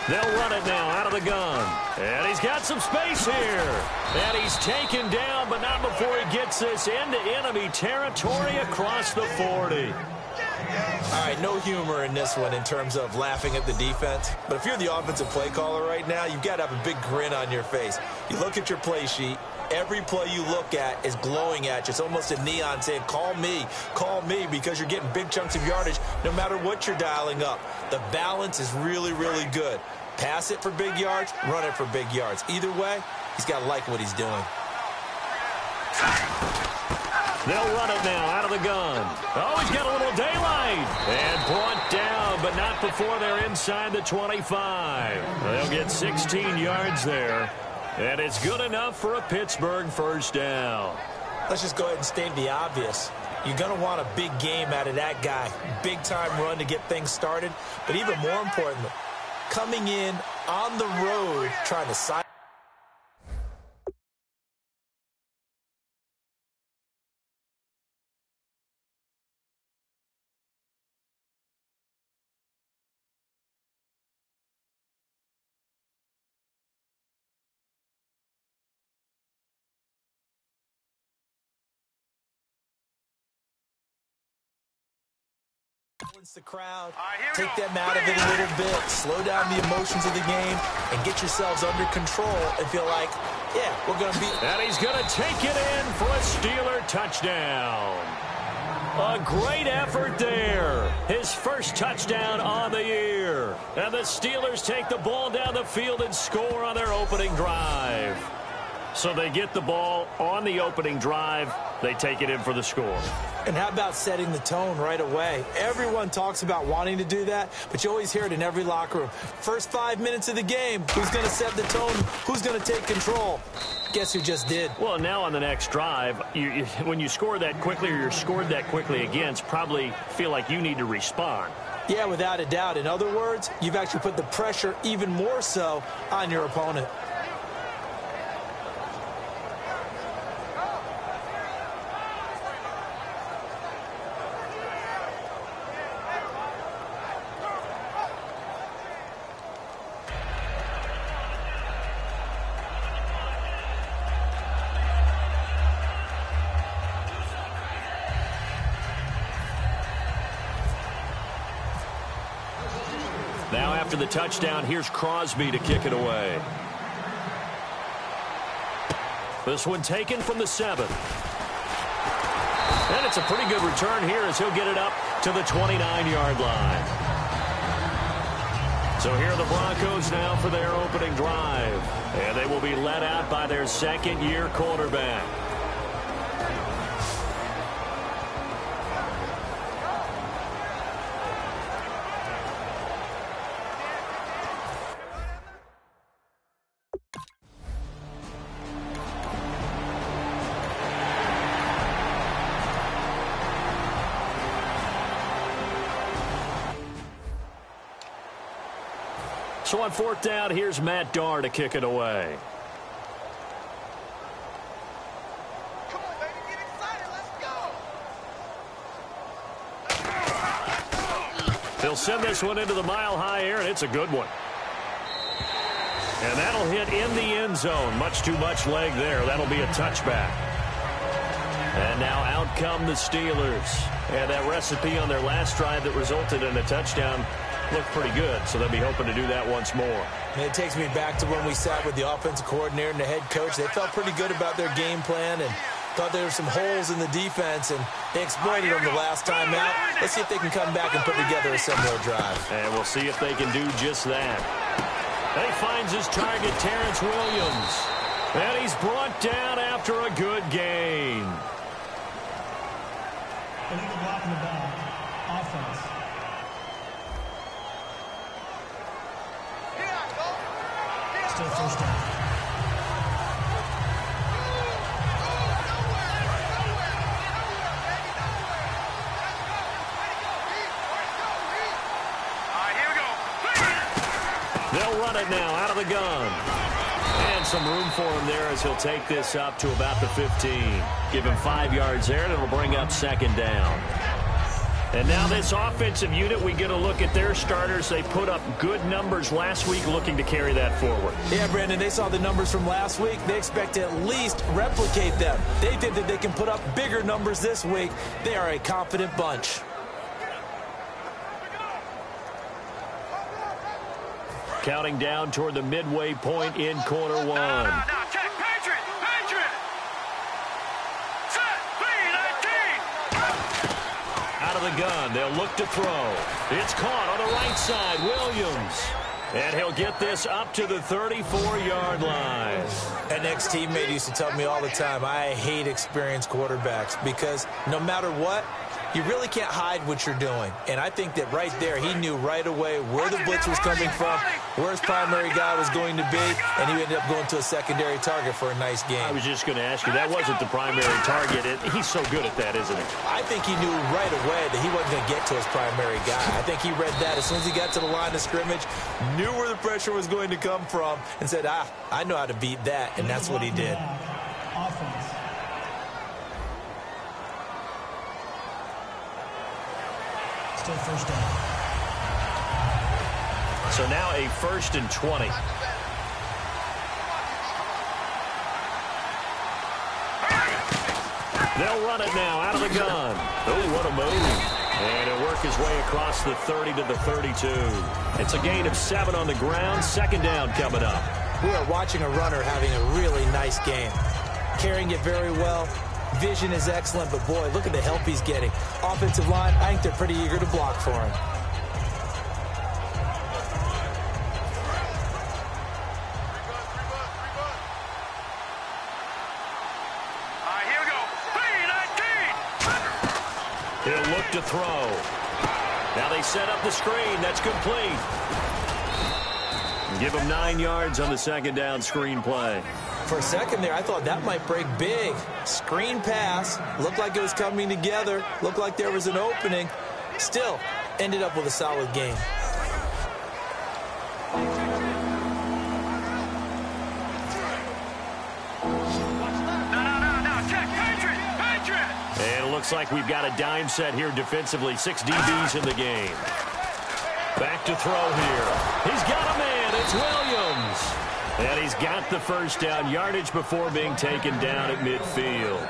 They'll run it now out of the gun. And he's got some space here. And he's taken down, but not before he gets this into enemy territory across the 40. All right, no humor in this one in terms of laughing at the defense. But if you're the offensive play caller right now, you've got to have a big grin on your face. You look at your play sheet. Every play you look at is glowing at you. It's almost a neon saying, call me, because you're getting big chunks of yardage no matter what you're dialing up. The balance is really, really good. Pass it for big yards, run it for big yards. Either way, he's got to like what he's doing. They'll run it now out of the gun. Oh, he's got a little daylight. And brought down, but not before they're inside the 25. They'll get 16 yards there. And it's good enough for a Pittsburgh first down. Let's just go ahead and state the obvious. You're going to want a big game out of that guy. Big-time run to get things started. But even more importantly, coming in on the road trying to side. The crowd, take them out of it a little bit, slow down the emotions of the game, and get yourselves under control and feel like, yeah, we're going to be. And he's going to take it in for a Steeler touchdown. A great effort there. His first touchdown on the year. And the Steelers take the ball down the field and score on their opening drive. So they get the ball on the opening drive. They take it in for the score. And how about setting the tone right away? Everyone talks about wanting to do that, but you always hear it in every locker room. First 5 minutes of the game, who's going to set the tone? Who's going to take control? Guess who just did? Well, now on the next drive, when you score that quickly or you're scored that quickly against, probably feel like you need to respond. Yeah, without a doubt. In other words, you've actually put the pressure even more so on your opponent. Now after the touchdown, here's Crosby to kick it away. This one taken from the 7. And it's a pretty good return here as he'll get it up to the 29-yard line. So here are the Broncos now for their opening drive. And they will be led out by their second-year quarterback. So on fourth down, here's Matt Darr to kick it away. Come on, baby, get excited. Let's go. They'll send this one into the mile-high air, and it's a good one. And that'll hit in the end zone. Much too much leg there. That'll be a touchback. And now out come the Steelers. And that recipe on their last drive that resulted in a touchdown looked pretty good, so they'll be hoping to do that once more. And it takes me back to when we sat with the offensive coordinator and the head coach. They felt pretty good about their game plan and thought there were some holes in the defense, and they exploited them the last time out. Let's see if they can come back and put together a similar drive. And we'll see if they can do just that. And he finds his target, Terrence Williams. And he's brought down after a good gain. Illegal block in the back. Offense. Still first down. They'll run it now out of the gun. And some room for him there as he'll take this up to about the 15. Give him 5 yards there, and it'll bring up second down. And now this offensive unit, we get a look at their starters. They put up good numbers last week, looking to carry that forward. Yeah, Brandon, they saw the numbers from last week. They expect to at least replicate them. They think that they can put up bigger numbers this week. They are a confident bunch. Counting down toward the midway point in quarter one. Now, check. Patriot. Set. B-19. Out of the gun. They'll look to throw. It's caught on the right side. Williams. And he'll get this up to the 34-yard line. An ex-teammate used to tell me all the time, I hate experienced quarterbacks because no matter what, you really can't hide what you're doing. And I think that right there, he knew right away where the blitz was coming from, where his primary guy was going to be, and he ended up going to a secondary target for a nice game. I was just going to ask you, that wasn't the primary target. He's so good at that, isn't he? I think he knew right away that he wasn't going to get to his primary guy. I think he read that as soon as he got to the line of scrimmage, knew where the pressure was going to come from, and said, I know how to beat that, and that's what he did. Offense. Still first down. So now a 1st and 20. They'll run it now out of the gun. Oh, what a move. And it'll work his way across the 30 to the 32. It's a gain of 7 on the ground. 2nd down coming up. We are watching a runner having a really nice game. Carrying it very well. Vision is excellent, but boy, look at the help he's getting. Offensive line, I think they're pretty eager to block for him. Here we go. B-19. He'll look to throw. Now they set up the screen. That's complete. Give him 9 yards on the 2nd down screen play. For a second there, I thought that might break big. Screen pass. Looked like it was coming together. Looked like there was an opening. Still, ended up with a solid game. Now, check. Patriot. And it looks like we've got a dime set here defensively. 6 DBs in the game. Back to throw here. He's got a man. It's Williams. And he's got the 1st down yardage before being taken down at midfield.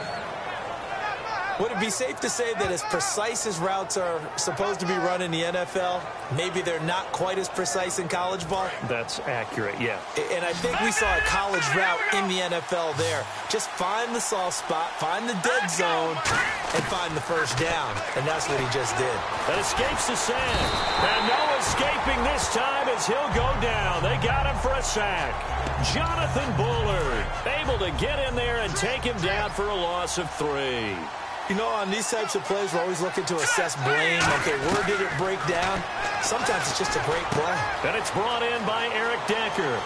Would it be safe to say that as precise as routes are supposed to be run in the NFL, maybe they're not quite as precise in college ball? That's accurate, yeah. And I think we saw a college route in the NFL there. Just find the soft spot, find the dead zone, and find the 1st down. And that's what he just did. That escapes the sand. And no escaping this time as he'll go down. They got him for a sack. Jonathan Bullard able to get in there and take him down for a loss of 3. You know, on these types of plays, we're always looking to assess blame. Okay, where did it break down? Sometimes it's just a great play. And it's brought in by Eric Decker.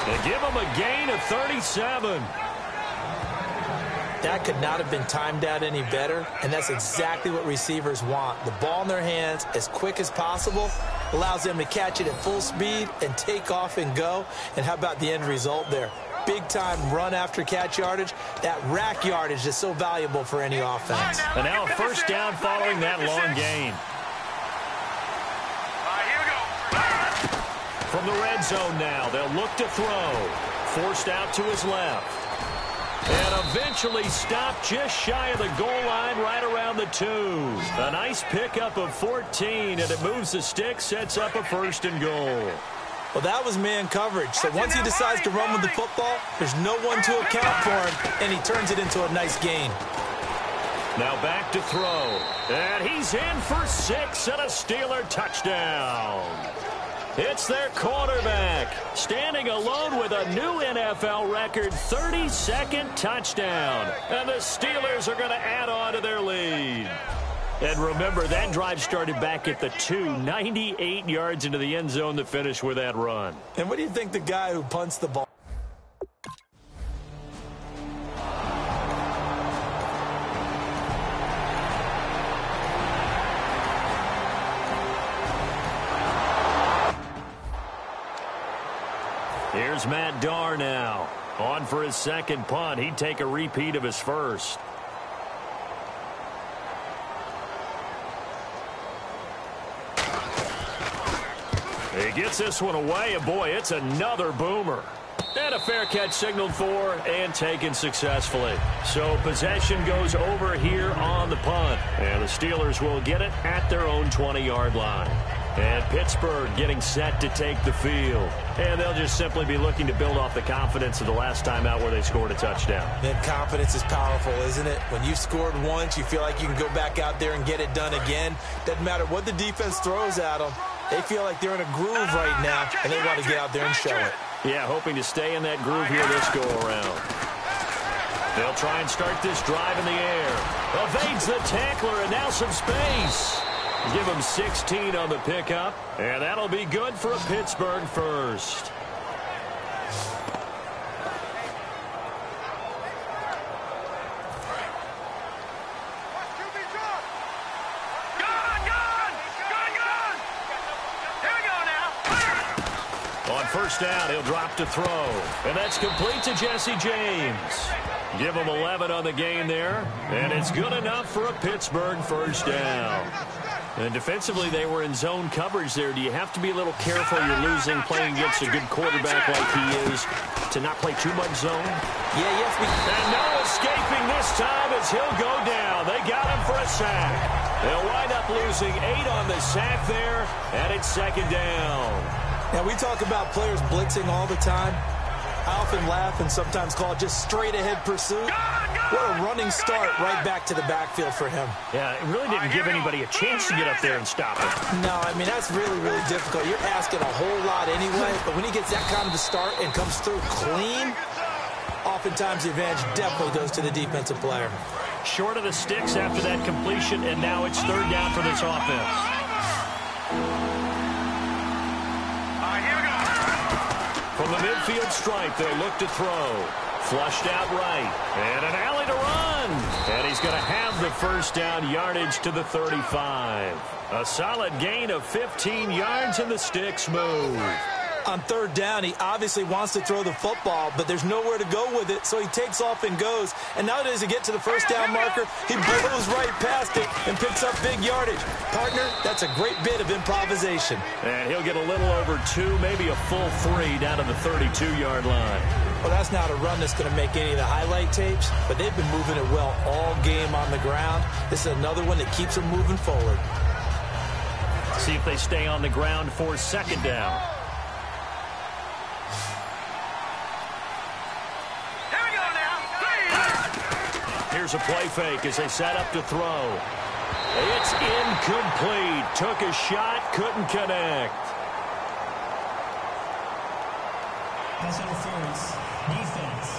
They give him a gain of 37. That could not have been timed out any better, and that's exactly what receivers want. The ball in their hands as quick as possible allows them to catch it at full speed and take off and go. And how about the end result there? Big-time run after catch yardage. That rack yardage is so valuable for any offense. And now a 1st down following that long gain. Here we go. From the red zone now, they'll look to throw. Forced out to his left. And eventually stopped just shy of the goal line right around the 2. A nice pickup of 14, and it moves the stick, sets up a 1st and goal. Well, that was man coverage. So once he decides to run with the football, there's no one to account for him, and he turns it into a nice gain. Now back to throw. And he's in for 6 and a Steeler touchdown. It's their quarterback, standing alone with a new NFL record 32nd touchdown. And the Steelers are going to add on to their lead. And remember, that drive started back at the 2, 98 yards into the end zone to finish with that run. And what do you think the guy who punts the ball? Here's Matt Darr now. On for his 2nd punt. He'd take a repeat of his 1st. He gets this one away, and boy, it's another boomer. And a fair catch signaled for and taken successfully. So possession goes over here on the punt. And the Steelers will get it at their own 20-yard line. And Pittsburgh getting set to take the field. And they'll just simply be looking to build off the confidence of the last time out where they scored a touchdown. And confidence is powerful, isn't it? When you've scored once, you feel like you can go back out there and get it done again. Doesn't matter what the defense throws at them. They feel like they're in a groove right now, and they want to get out there and show it. Yeah, hoping to stay in that groove here this go-around. They'll try and start this drive in the air. Evades the tackler, and now some space. Give him 16 on the pickup, and that'll be good for a Pittsburgh first. On first down, he'll drop to throw, and that's complete to Jesse James. Give him 11 on the game there, and it's good enough for a Pittsburgh first down. And defensively, they were in zone coverage there. Do you have to be a little careful? You're losing playing against a good quarterback like he is to not play too much zone? Yeah, yes. And no escaping this time as he'll go down. They got him for a sack. They'll wind up losing 8 on the sack there, and it's second down. Now, we talk about players blitzing all the time. I often laugh and sometimes call it just straight-ahead pursuit. What a running start right back to the backfield for him. Yeah, it really didn't give anybody a chance to get up there and stop it. No, I mean, that's really, really difficult. You're asking a whole lot anyway, but when he gets that kind of a start and comes through clean, oftentimes the advantage definitely goes to the defensive player. Short of the sticks after that completion, and now it's third down for this offense. From the midfield stripe, they'll look to throw. Flushed out right. And an alley to run. And he's going to have the first down, yardage to the 35. A solid gain of 15 yards, and the sticks move. On third down, he obviously wants to throw the football, but there's nowhere to go with it, so he takes off and goes. And nowadays, to get to the first down marker, he blows right past it and picks up big yardage. Partner, that's a great bit of improvisation. And he'll get a little over 2, maybe a full 3 down to the 32-yard line. Well, that's not a run that's going to make any of the highlight tapes, but they've been moving it well all game on the ground. This is another one that keeps them moving forward. See if they stay on the ground for second down. Here's a play fake as they set up to throw. It's incomplete. Took a shot, couldn't connect. Pass interference. Defense.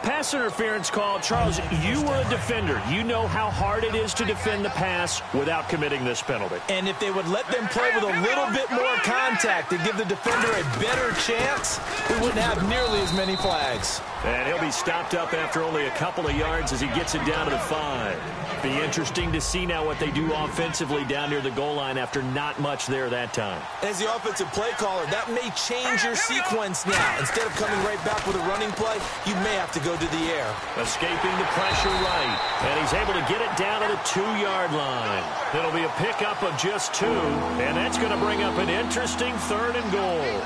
Pass interference call. Charles, you were a defender. You know how hard it is to defend the pass without committing this penalty. And if they would let them play with a little bit more contact to give the defender a better chance, we wouldn't have nearly as many flags. And he'll be stopped up after only a couple of yards as he gets it down to the 5. Be interesting to see now what they do offensively down near the goal line after not much there that time. As the offensive play caller, that may change your sequence now. Instead of coming right back with a running play, you may have to go to the air. Escaping the pressure right, and he's able to get it down to the 2-yard line. It'll be a pickup of just 2, and that's going to bring up an interesting 3rd and goal.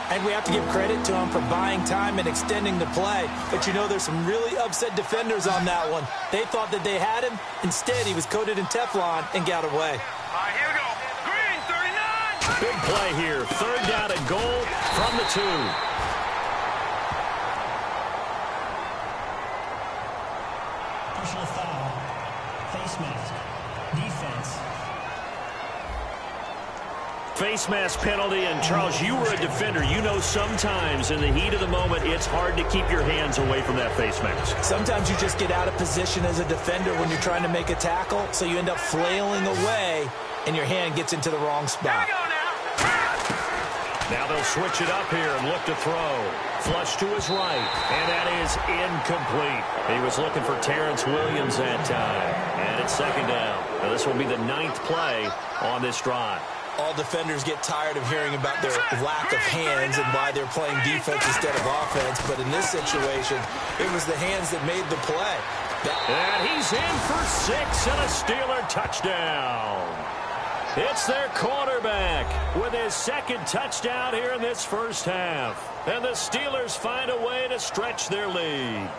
And we have to give credit to him for buying time and extending the play. But you know, there's some really upset defenders on that one. They thought that they had him. Instead, he was coated in Teflon and got away. Here we go. Green, 39. Big play here. 3rd down and goal from the 2. Personal foul. Face mask. Defense. Face mask penalty, and Charles, you were a defender. You know sometimes in the heat of the moment, it's hard to keep your hands away from that face mask. Sometimes you just get out of position as a defender when you're trying to make a tackle, so you end up flailing away, and your hand gets into the wrong spot. Now they'll switch it up here and look to throw. Flush to his right, and that is incomplete. He was looking for Terrence Williams that time, and it's second down. Now this will be the 9th play on this drive. All defenders get tired of hearing about their lack of hands and why they're playing defense instead of offense. But in this situation, it was the hands that made the play. And he's in for 6 and a Steeler touchdown. It's their quarterback with his 2nd touchdown here in this first half. And the Steelers find a way to stretch their lead.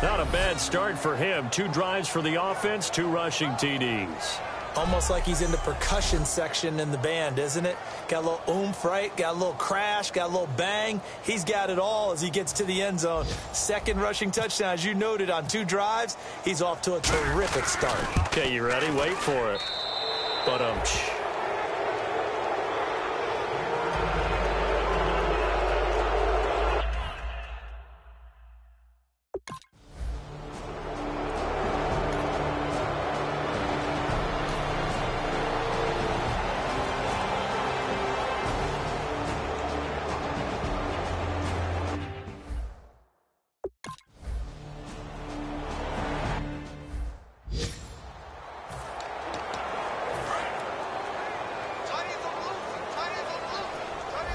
Not a bad start for him. 2 drives for the offense, 2 rushing TDs. Almost like he's in the percussion section in the band, isn't it? Got a little oomph, right? Got a little crash, got a little bang. He's got it all as he gets to the end zone. Second rushing touchdown, as you noted, on 2 drives. He's off to a terrific start. Okay, you ready? Wait for it. But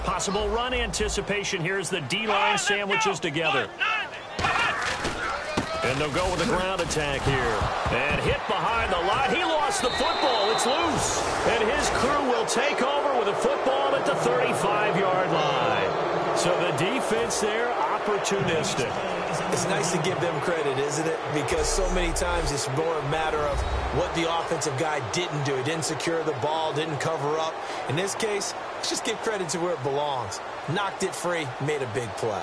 possible run anticipation here as the D-line sandwiches together. And they'll go with a ground attack here. And hit behind the line. He lost the football. It's loose. And his crew will take over with a football at the 35-yard line. So the defense there, opportunistic. It's nice to give them credit, isn't it? Because so many times it's more a matter of what the offensive guy didn't do. He didn't secure the ball, didn't cover up. In this case, let's just give credit to where it belongs. Knocked it free, made a big play.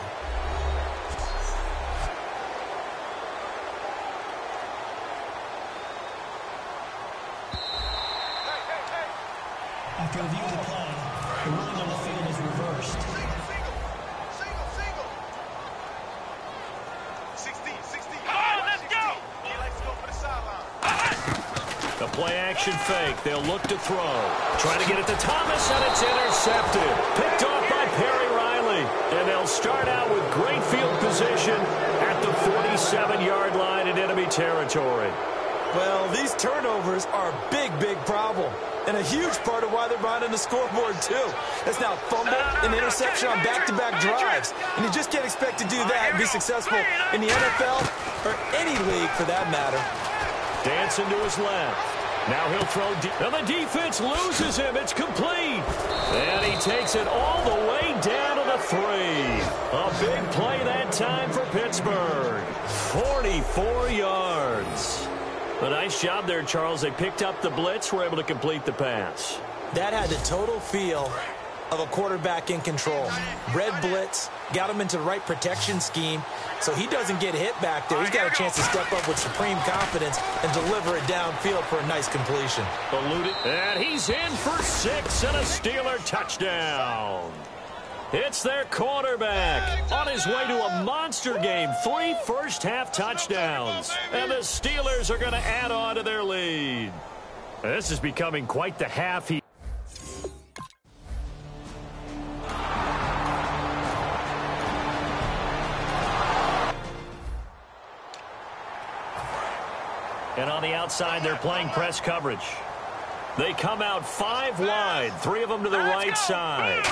After a view of the play, the ruling on the field is reversed. Single. 16. Come on, let's go. He likes to go for the sideline. The play-action fake. They'll look to throw. Trying to get it to Thomas, and it's intercepted. Picked off by Perry Riley. And they'll start out with great field position at the 47-yard line in enemy territory. Well, these turnovers are a big problem. And a huge part of why they're behind on the scoreboard, too. That's now a fumble and interception on back-to-back drives. And you just can't expect to do that and be successful in the NFL or any league for that matter. Dancing to his left. Now he'll throw deep. And the defense loses him. It's complete. And he takes it all the way down to the 3. A big play that time for Pittsburgh. 44 yards. A nice job there, Charles. They picked up the blitz, were able to complete the pass. That had the total feel of a quarterback in control. Red blitz, got him into the right protection scheme, so he doesn't get hit back there. He's got a chance to step up with supreme confidence and deliver it downfield for a nice completion. Eluded, and he's in for 6 and a Steeler touchdown. It's their quarterback on his way to a monster game. 3 first-half touchdowns. And the Steelers are going to add on to their lead. This is becoming quite the half. And on the outside, they're playing press coverage. They come out 5 wide, 3 of them to the right side.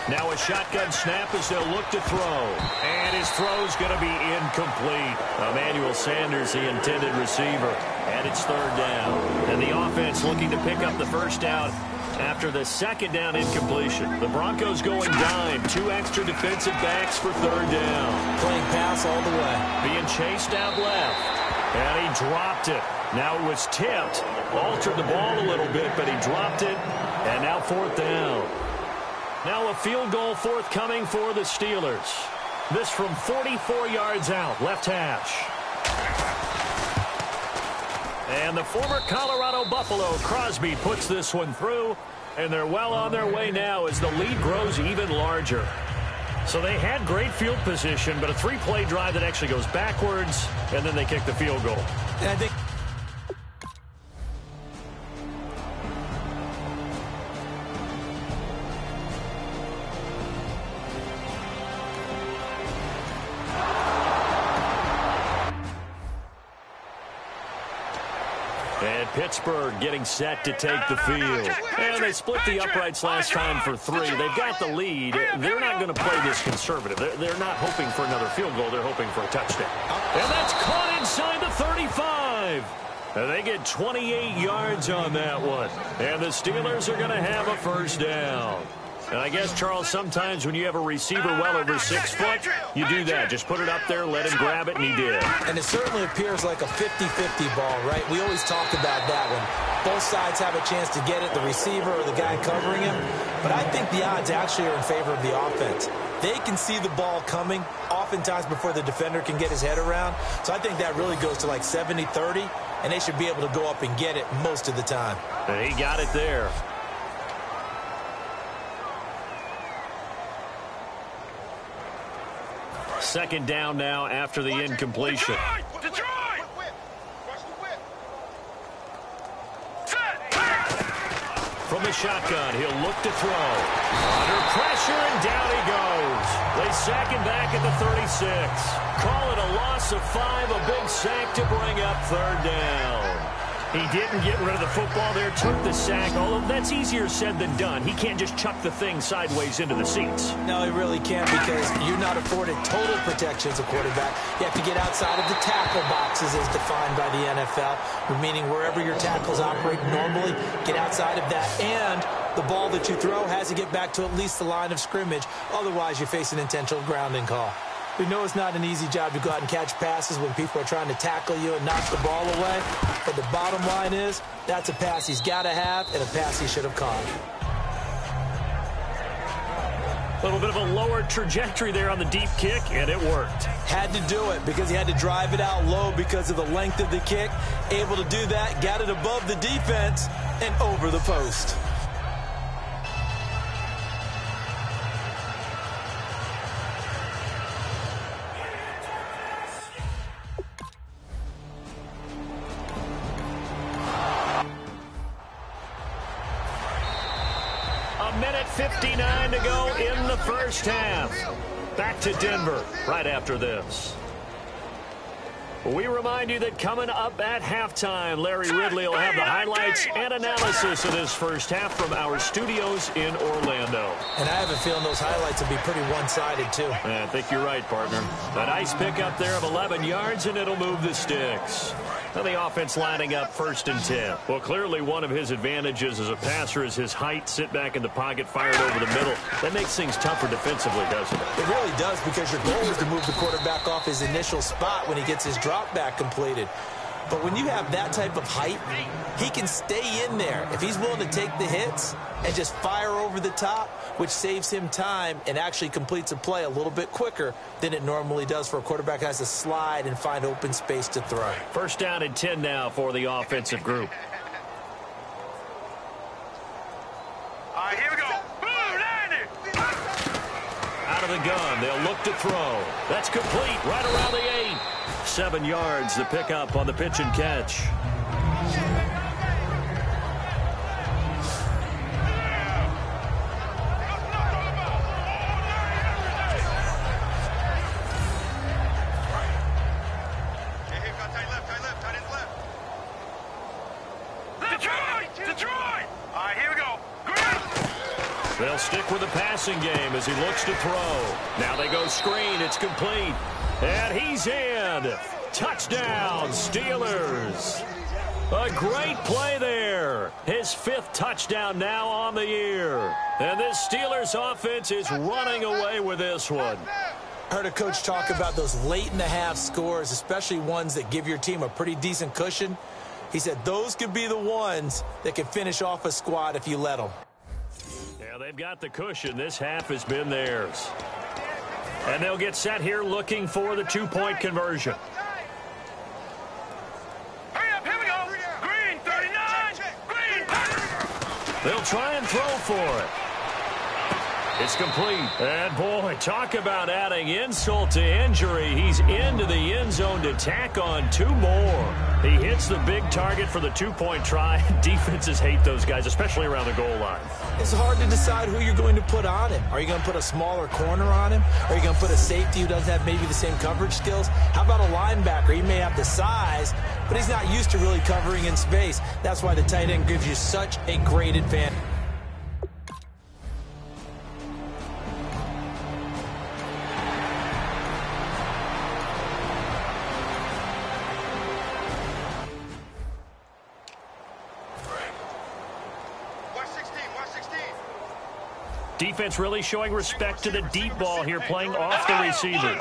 Now a shotgun snap as they'll look to throw. And his throw's going to be incomplete. Emmanuel Sanders, the intended receiver. And it's 3rd down. And the offense looking to pick up the first down after the 2nd down incompletion. The Broncos going dime. 2 extra defensive backs for 3rd down. Playing pass all the way. Being chased out left. And he dropped it. Now it was tipped. Altered the ball a little bit, but he dropped it. And now 4th down. Now a field goal forthcoming for the Steelers. This from 44 yards out, left hash. And the former Colorado Buffalo, Crosby, puts this one through. And they're well on their way now as the lead grows even larger. So they had great field position, but a 3-play drive that actually goes backwards, and then they kick the field goal. And I think And Pittsburgh getting set to take the field. And they split the uprights last time for 3. They've got the lead. They're not going to play this conservative. They're not hoping for another field goal. They're hoping for a touchdown. And that's caught inside the 35. And they get 28 yards on that one. And the Steelers are going to have a first down. And I guess, Charles, sometimes when you have a receiver well over 6 foot, you do that. Just put it up there, let him grab it, and he did. And it certainly appears like a 50-50 ball, right? We always talk about that one. Both sides have a chance to get it, the receiver or the guy covering him. But I think the odds actually are in favor of the offense. They can see the ball coming oftentimes before the defender can get his head around. So I think that really goes to like 70-30, and they should be able to go up and get it most of the time. And he got it there. Second down now after the incompletion. From the shotgun, he'll look to throw. Under pressure, and down he goes. They sack him back at the 36. Call it a loss of 5, a big sack to bring up third down. He didn't get rid of the football there, took the sack, although that's easier said than done. He can't just chuck the thing sideways into the seats. No, he really can't, because you're not afforded total protection as a quarterback. You have to get outside of the tackle boxes as defined by the NFL, meaning wherever your tackles operate normally, get outside of that, and the ball that you throw has to get back to at least the line of scrimmage. Otherwise, you face an intentional grounding call. We know it's not an easy job to go out and catch passes when people are trying to tackle you and knock the ball away. But the bottom line is, that's a pass he's got to have and a pass he should have caught. A little bit of a lower trajectory there on the deep kick, and it worked. Had to do it because he had to drive it out low because of the length of the kick. Able to do that, got it above the defense and over the post. Minute 59 to go in the first half. Back to Denver right after this. We remind you that coming up at halftime, Larry Ridley will have the highlights and analysis of this first half from our studios in Orlando. And I have a feeling those highlights will be pretty one-sided, too. I think you're right, partner. A nice pickup there of 11 yards, and it'll move the sticks. Now the offense lining up 1st and 10. Well, clearly one of his advantages as a passer is his height. Sit back in the pocket, fired over the middle. That makes things tougher defensively, doesn't it? It really does, because your goal is to move the quarterback off his initial spot when he gets his drop back completed. But when you have that type of height, he can stay in there if he's willing to take the hits and just fire over the top, which saves him time and actually completes a play a little bit quicker than it normally does for a quarterback who has to slide and find open space to throw. 1st down and 10 now for the offensive group. All right, here we go. Boom, 90. Out of the gun, they'll look to throw. That's complete right around the 8. 7 yards, the pickup on the pitch and catch. Detroit! All right, here we go. They'll stick with the passing game as he looks to throw. Now they go screen. It's complete. And he's in. Touchdown, Steelers. A great play there. His 5th touchdown now on the year. And this Steelers offense is running away with this one. Heard a coach talk about those late-in-the-half scores, especially ones that give your team a pretty decent cushion. He said those could be the ones that can finish off a squad if you let them. Yeah, they've got the cushion. This half has been theirs. And they'll get set here looking for the 2-point conversion. Hurry up, here we go. Green, 39. Green. They'll try and throw for it. It's complete. And, boy, talk about adding insult to injury. He's into the end zone to tack on 2 more. He hits the big target for the 2-point try. Defenses hate those guys, especially around the goal line. It's hard to decide who you're going to put on him. Are you going to put a smaller corner on him? Are you going to put a safety who doesn't have maybe the same coverage skills? How about a linebacker? He may have the size, but he's not used to really covering in space. That's why the tight end gives you such a great advantage. Defense really showing respect to the deep ball here, playing off the receivers.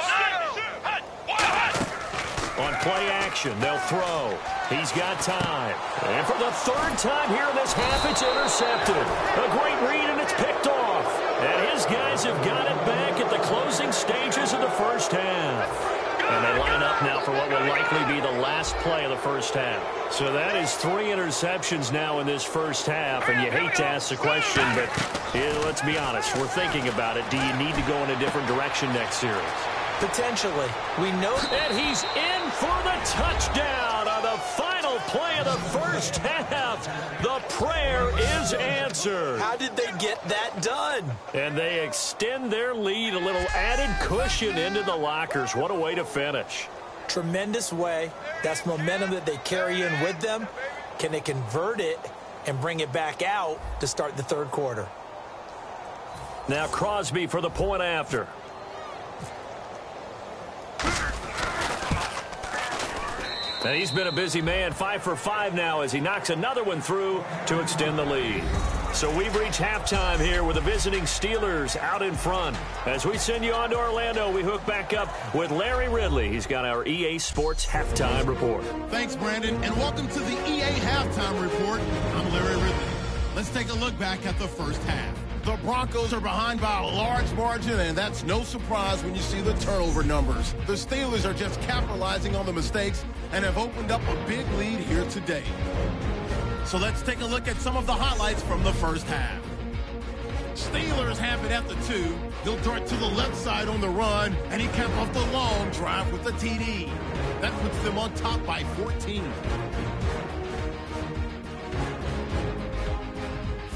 On play action, they'll throw. He's got time. And for the third time here in this half, it's intercepted. A great read, and it's picked off. And his guys have got it back at the closing stages of the first half. And they line up now for what will likely be the last play of the first half. So that is 3 interceptions now in this first half. And you hate to ask the question, but let's be honest. We're thinking about it. Do you need to go in a different direction next series? Potentially. We know that he's in for the touchdown on the final play of the first half. The prayer is answered. How did they get that done? And they extend their lead, a little added cushion into the lockers. What a way to finish. Tremendous way. That's momentum that they carry in with them. Can they convert it and bring it back out to start the third quarter? Now Crosby for the point after. And he's been a busy man, 5 for 5 now as he knocks another one through to extend the lead. So we've reached halftime here with the visiting Steelers out in front. As we send you on to Orlando, we hook back up with Larry Ridley. He's got our EA Sports Halftime Report. Thanks, Brandon, and welcome to the EA Halftime Report. I'm Larry Ridley. Let's take a look back at the first half. The Broncos are behind by a large margin, and that's no surprise when you see the turnover numbers. The Steelers are just capitalizing on the mistakes and have opened up a big lead here today. So let's take a look at some of the highlights from the first half. Steelers have it at the 2. He'll dart to the left side on the run, and he capped off the long drive with the TD. That puts them on top by 14.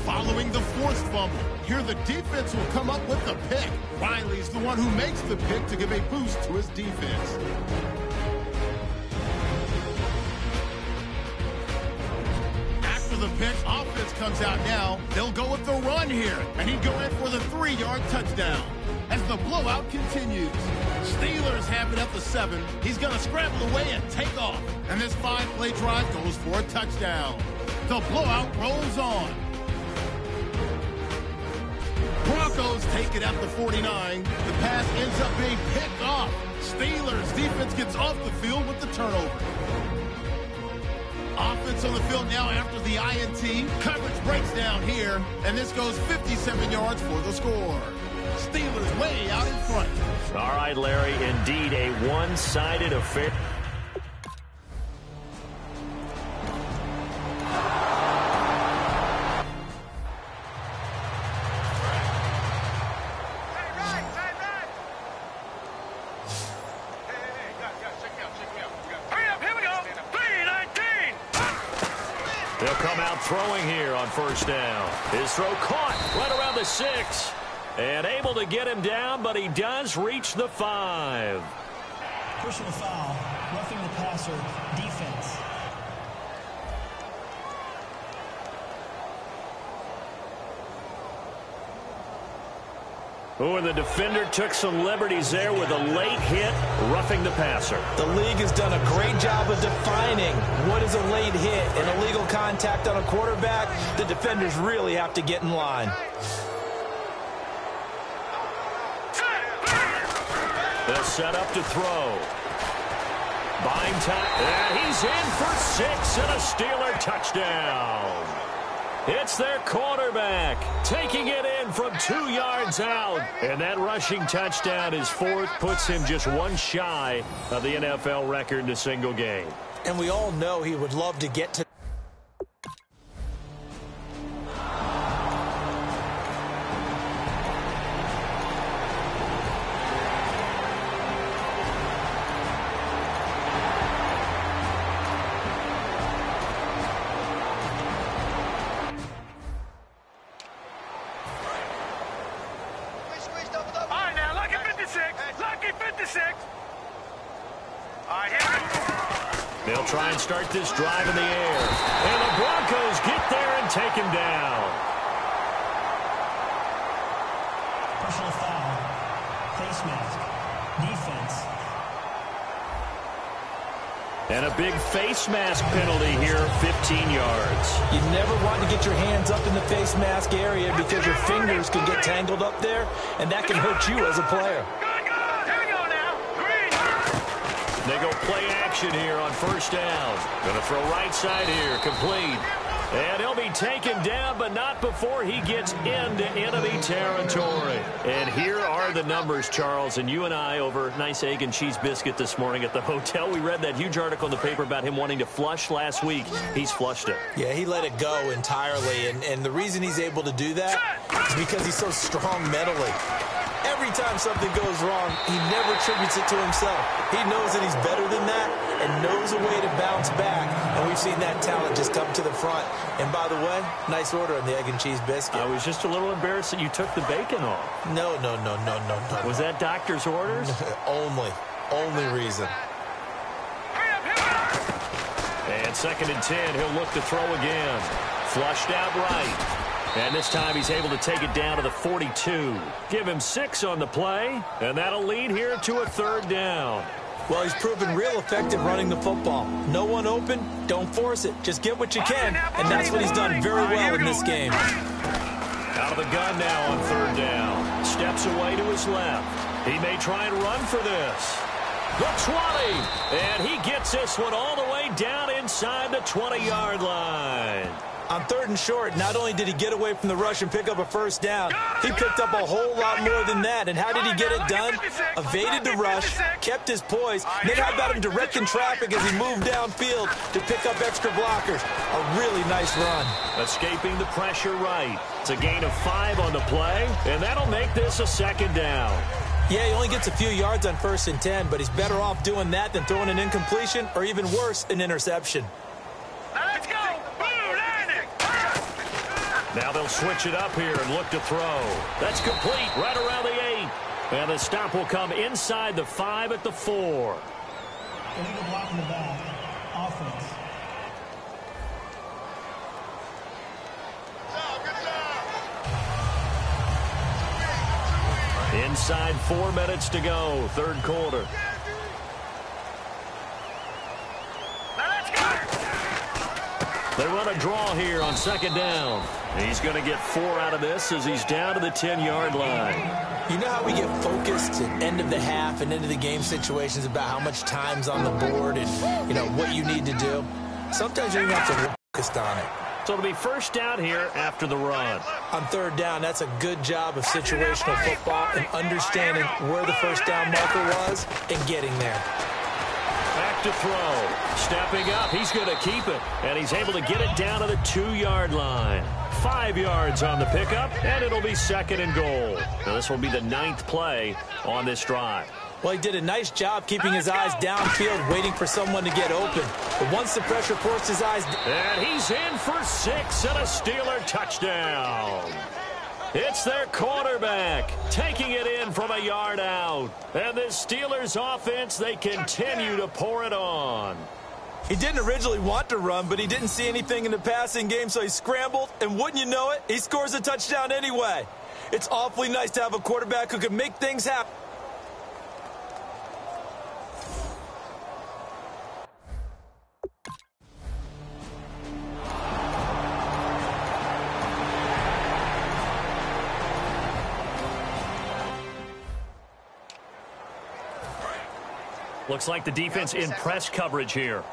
Following the forced fumble, here the defense will come up with the pick. Riley's the one who makes the pick to give a boost to his defense. After the pick, offense comes out now. They'll go with the run here, and he'd go in for the 3-yard touchdown. As the blowout continues, Steelers have it at the 7. He's going to scramble away and take off. And this 5-play drive goes for a touchdown. The blowout rolls on. Broncos take it at the 49. The pass ends up being picked off. Steelers defense gets off the field with the turnover. Offense on the field now after the INT. Coverage breaks down here, and this goes 57 yards for the score. Steelers way out in front. All right, Larry, indeed a one-sided affair. They'll come out throwing here on first down. His throw caught right around the 6. And able to get him down, but he does reach the 5. Personal foul, roughing the passer, defense. Oh, and the defender took some liberties there with a late hit, roughing the passer. The league has done a great job of defining what is a late hit and illegal contact on a quarterback. The defenders really have to get in line. They'll set up to throw. Buying time. And he's in for 6 and a Steeler touchdown. It's their quarterback taking it in from 2 yards out. And that rushing touchdown, his 4th, puts him just one shy of the NFL record in a single game. And we all know he would love to get to They'll try and start this drive in the air. And the Broncos get there and take him down. Personal foul, face mask, defense. And a big face mask penalty here, 15 yards. You never want to get your hands up in the face mask area because your fingers can get tangled up there, and that can hurt you as a player. They go play action here on first down. Going to throw right side here, complete. And he'll be taken down, but not before he gets into enemy territory. And here are the numbers, Charles. And you and I, over nice egg and cheese biscuit this morning at the hotel, we read that huge article in the paper about him wanting to flush last week. He's flushed it. Yeah, he let it go entirely. And the reason he's able to do that is because he's so strong mentally. Every time something goes wrong, he never attributes it to himself. He knows that he's better than that and knows a way to bounce back. And we've seen that talent just come to the front. And by the way, nice order on the egg and cheese biscuit. I was just a little embarrassed that you took the bacon off. No. Was that doctor's orders? Only reason. And 2nd and 10, he'll look to throw again. Flushed out right. And this time he's able to take it down to the 42. Give him 6 on the play, and that'll lead here to a 3rd down. Well, he's proven real effective running the football. No one open, don't force it. Just get what you can, and that's what he's done very well in this game. Out of the gun now on 3rd down. Steps away to his left. He may try and run for this. The 20, and he gets this one all the way down inside the 20-yard line. On 3rd and short, not only did he get away from the rush and pick up a first down, he picked up a whole lot more than that. And how did he get it done? Evaded the rush, kept his poise, then how about him directing traffic as he moved downfield to pick up extra blockers? A really nice run. Escaping the pressure right. It's a gain of 5 on the play, and that'll make this a 2nd down. Yeah, he only gets a few yards on 1st and 10, but he's better off doing that than throwing an incompletion or even worse, an interception. Let's go! Now they'll switch it up here and look to throw. That's complete right around the 8. And the stop will come inside the 5 at the 4. Illegal block in the back. Offense. Inside 4 minutes to go, 3rd quarter. They run a draw here on 2nd down. He's going to get 4 out of this as he's down to the 10-yard line. You know how we get focused at end of the half and end of the game situations about how much time's on the board and, you know, what you need to do? Sometimes you don't have to focus on it. So it'll be first down here after the run. On 3rd down, that's a good job of situational football and understanding where the first down marker was and getting there. Back to throw. Stepping up, he's going to keep it. And he's able to get it down to the 2-yard line. 5 yards on the pickup, and it'll be 2nd and goal. Now this will be the 9th play on this drive. Well, he did a nice job keeping his eyes downfield, waiting for someone to get open. But once the pressure forced his eyes... And he's in for 6 and a Steeler touchdown. It's their quarterback taking it in from a yard out. And this Steelers offense, they continue to pour it on. He didn't originally want to run, but he didn't see anything in the passing game, so he scrambled. And wouldn't you know it, he scores a touchdown anyway. It's awfully nice to have a quarterback who can make things happen. Looks like the defense in press coverage here.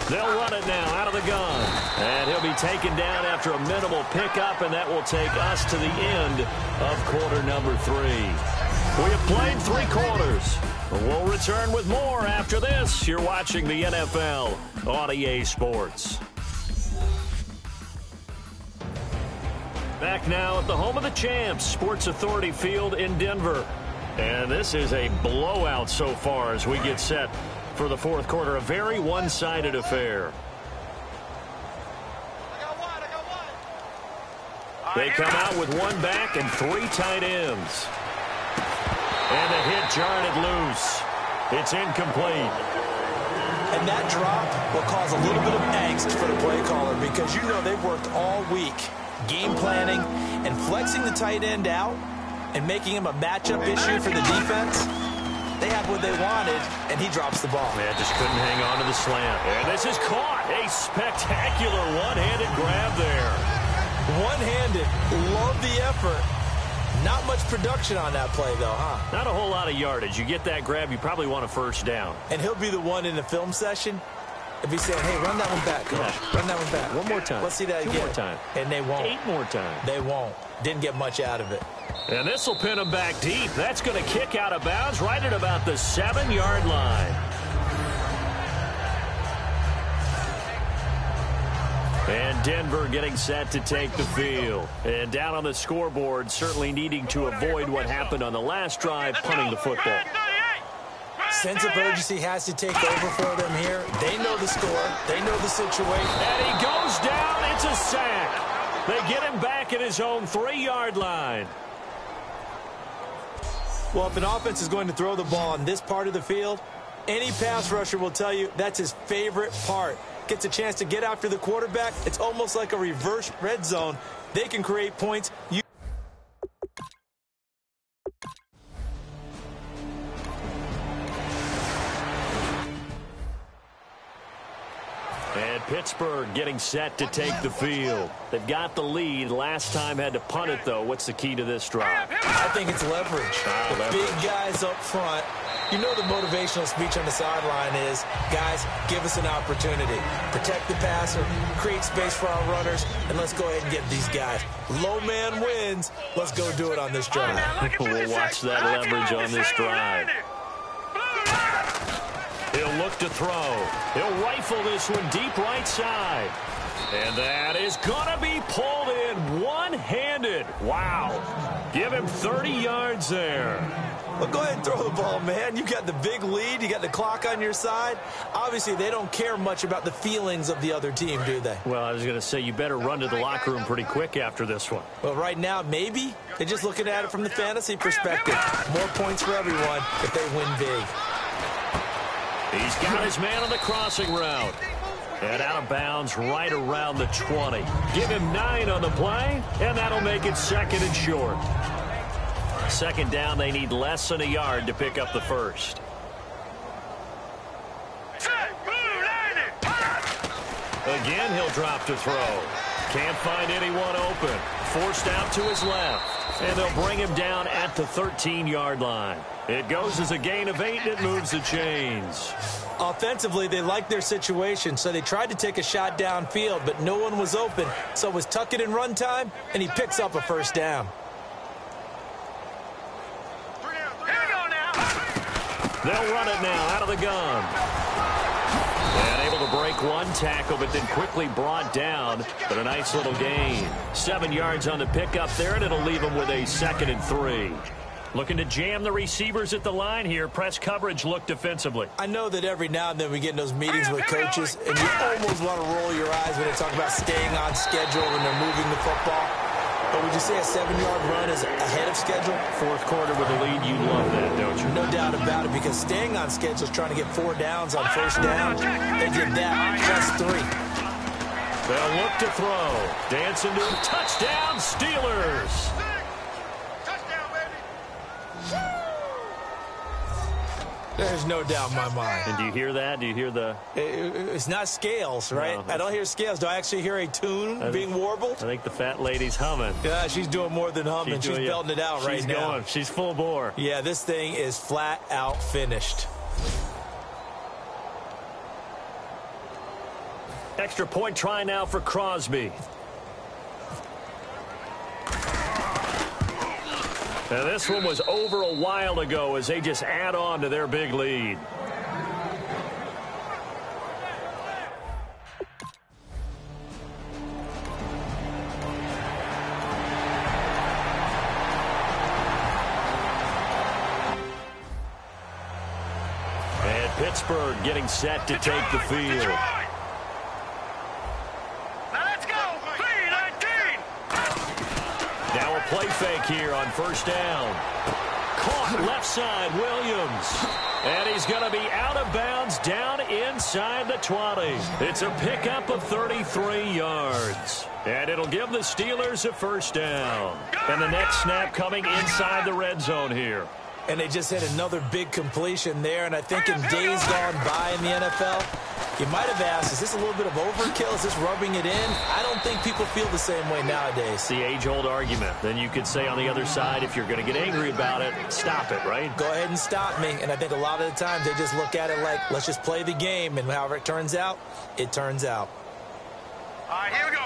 They'll run it now out of the gun. And he'll be taken down after a minimal pickup, and that will take us to the end of quarter number 3. We have played 3 quarters. We'll return with more after this. You're watching the NFL on EA Sports. Back now at the home of the champs, Sports Authority Field in Denver. And this is a blowout so far as we get set for the 4th quarter. A very one-sided affair. They come out with 1 back and 3 tight ends. And the hit jarred it loose. It's incomplete. And that drop will cause a little bit of angst for the play caller because you know they've worked all week game planning and flexing the tight end out and making him a matchup issue for the defense. They have what they wanted, and he drops the ball. Man, just couldn't hang on to the slant. And this is caught. A spectacular one-handed grab there. One-handed. Love the effort. Not much production on that play, though, huh? Not a whole lot of yardage. You get that grab, you probably want a first down. And he'll be the one in the film session if he's saying, hey, run that one back, coach. Yeah. Run that one back. One more time. Let's see that again. 2 more time. And they won't. 8 more times. They won't. Didn't get much out of it. And this will pin him back deep. That's going to kick out of bounds right at about the 7-yard line. And Denver getting set to take the field. And down on the scoreboard, certainly needing to avoid what happened on the last drive, punting the football. Sense of urgency has to take over for them here. They know the score. They know the situation. And he goes down. It's a sack. They get him back at his own 3-yard line. Well, if an offense is going to throw the ball on this part of the field, any pass rusher will tell you that's his favorite part. Gets a chance to get after the quarterback. It's almost like a reverse red zone. They can create points. And Pittsburgh getting set to take the field. They've got the lead. Last time had to punt it, though. What's the key to this drive? I think it's leverage. Big guys up front. You know the motivational speech on the sideline is, guys, give us an opportunity. Protect the passer, create space for our runners, and let's go ahead and get these guys. Low man wins. Let's go do it on this drive. We'll watch that leverage on this drive. He'll look to throw. He'll rifle this one deep right side. And that is going to be pulled in one-handed. Wow. Give him 30 yards there. Well, go ahead and throw the ball, man. You got the big lead. You got the clock on your side. Obviously, they don't care much about the feelings of the other team, do they? Well, I was going to say, you better run to the locker room pretty quick after this one. Well, right now, maybe. They're just looking at it from the fantasy perspective. More points for everyone if they win big. He's got his man on the crossing route. And out of bounds right around the 20. Give him 9 on the play, and that'll make it 2nd and short. 2nd down, they need less than a yard to pick up the first. Again, he'll drop to throw. Can't find anyone open. Forced out to his left. And they'll bring him down at the 13-yard line. It goes as a gain of 8, and it moves the chains. Offensively, they like their situation, so they tried to take a shot downfield, but no one was open. So it was tuck it in run time, and he picks up a first down. They'll run it now out of the gun. And able to break one tackle, but then quickly brought down. But a nice little gain. 7 yards on the pickup there, and it'll leave him with a 2nd and 3. Looking to jam the receivers at the line here. Press coverage look defensively. I know that every now and then we get in those meetings with coaches, and you almost want to roll your eyes when they talk about staying on schedule when they're moving the football. But would you say a 7-yard run is ahead of schedule? 4th quarter with a lead, you love that, don't you? No doubt about it, because staying on schedule is trying to get 4 downs on first down. They did that, plus 3. They'll look to throw. Dance into a touchdown, Steelers. There's no doubt in my mind. And do you hear that? Do you hear the... It's not scales, right? No, I don't hear scales. Do I actually hear a tune being warbled? I think the fat lady's humming. Yeah, she's doing more than humming. She's belting it out right now. She's going. She's full bore. Yeah, this thing is flat out finished. Extra point try now for Crosby. Now, this one was over a while ago as they just add on to their big lead. And Pittsburgh getting set to take the field. Play fake here on first down. Caught left side, Williams. And he's going to be out of bounds down inside the 20. It's a pickup of 33 yards. And it'll give the Steelers a first down. And the next snap coming inside the red zone here. And they just had another big completion there. And I think in days gone by in the NFL, You might have asked, is this a little bit of overkill? Is this rubbing it in? I don't think people feel the same way nowadays. It's the age-old argument. Then you could say on the other side, if you're going to get angry about it, stop it, right? Go ahead and stop me. And I think a lot of the times they just look at it like, let's just play the game. And however it turns out, it turns out. All right, here we go.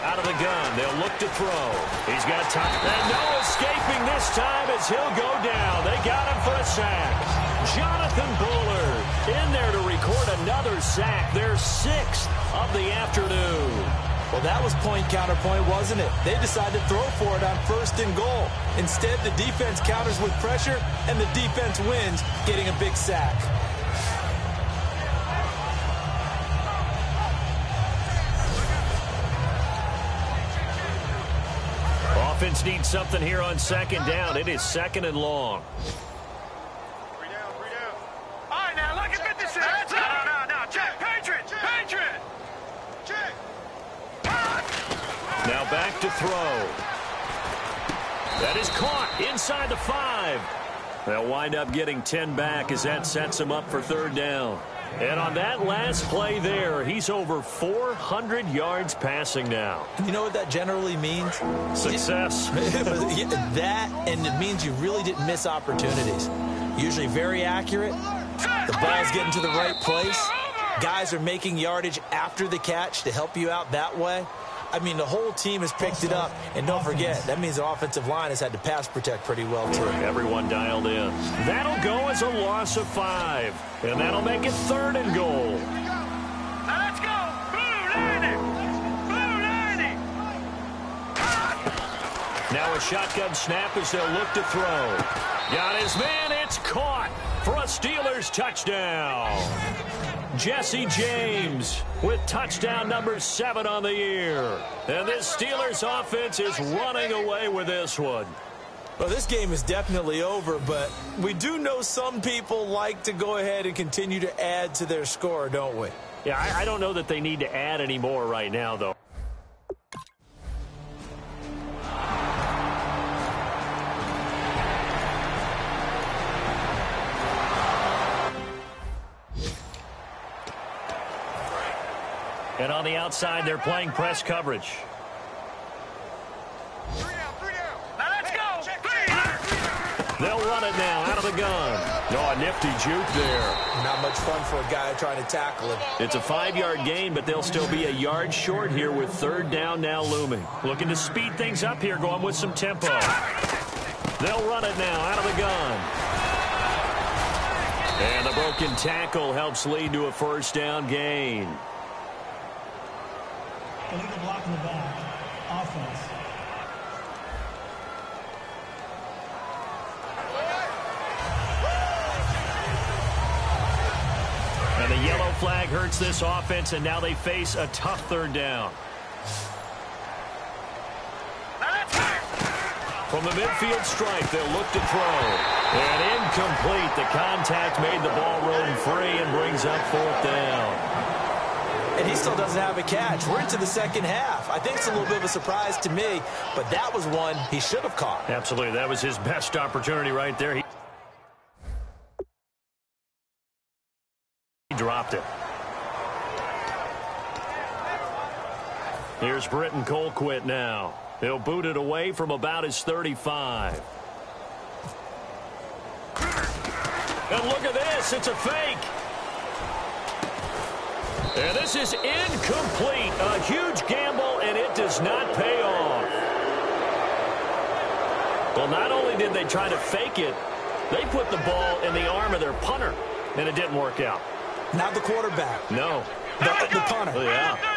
Out of the gun, they'll look to throw. He's got time. And no escaping this time as he'll go down. They got him for a sack. Jonathan Bullard in there to record another sack. Their 6th of the afternoon. Well, that was point counterpoint, wasn't it? They decided to throw for it on 1st and goal. Instead, the defense counters with pressure, and the defense wins, getting a big sack. Offense needs something here on 2nd down. It is 2nd and long. 3 down, 3 down. All right, now look at 56. No. Check. Patriot. Check. Now back to throw. That is caught inside the 5. They'll wind up getting 10 back as that sets them up for 3rd down. And on that last play there, he's over 400 yards passing now. You know what that generally means? Success. That, and it means you really didn't miss opportunities. Usually very accurate. The ball's getting to the right place. Guys are making yardage after the catch to help you out that way. I mean, the whole team has picked it up. And don't forget, that means the offensive line has had to pass protect pretty well, too. Everyone dialed in. That'll go as a loss of 5. And that'll make it 3rd and goal. Now let's go. Blue 90. Now a shotgun snap as they'll look to throw. Got his man. It's caught for a Steelers touchdown. Jesse James with touchdown number 7 on the year. And this Steelers offense is running away with this one. Well, this game is definitely over, but we do know some people like to go ahead and continue to add to their score, don't we? Yeah, I don't know that they need to add any more right now, though. And on the outside, they're playing press coverage. 3 down. Now let's go. They'll run it now out of the gun. Oh, a nifty juke there. Not much fun for a guy trying to tackle him. It's a 5-yard gain, but they'll still be a yard short here with 3rd down now looming. Looking to speed things up here, going with some tempo. They'll run it now out of the gun. And the broken tackle helps lead to a 1st down gain. Illegal block in the back. Offense. And the yellow flag hurts this offense, and now they face a tough 3rd down. From the midfield stripe, they'll look to throw. And incomplete. The contact made the ball roam free and brings up 4th down. And he still doesn't have a catch. We're into the 2nd half. I think it's a little bit of a surprise to me, but that was one he should have caught. Absolutely. That was his best opportunity right there. He dropped it. Here's Britton Colquitt now. He'll boot it away from about his 35. And look at this. It's a fake. And this is incomplete. A huge gamble, and it does not pay off. Well, not only did they try to fake it, they put the ball in the arm of their punter, and it didn't work out. Not the quarterback. No. The punter. Oh,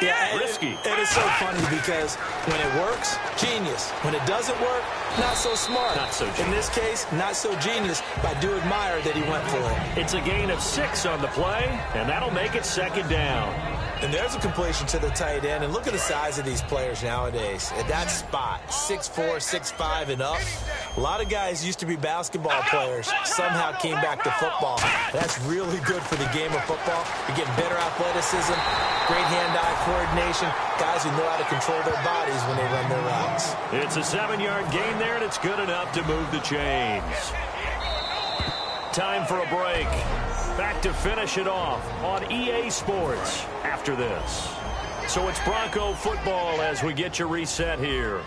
yeah. Risky. It is so funny because when it works, genius. When it doesn't work, not so smart. Not so genius. In this case, not so genius, but I do admire that he went for it. It's a gain of 6 on the play, and that'll make it 2nd down. And there's a completion to the tight end. And look at the size of these players nowadays. At that spot, 6'4", 6'5", and up. A lot of guys used to be basketball players. Somehow came back to football. That's really good for the game of football. You're getting better athleticism, great hand-eye coordination, guys who know how to control their bodies when they run their routes. It's a 7-yard gain there, and it's good enough to move the chains. Time for a break. back to finish it off on EA Sports after this. So it's Bronco football as we get you reset here.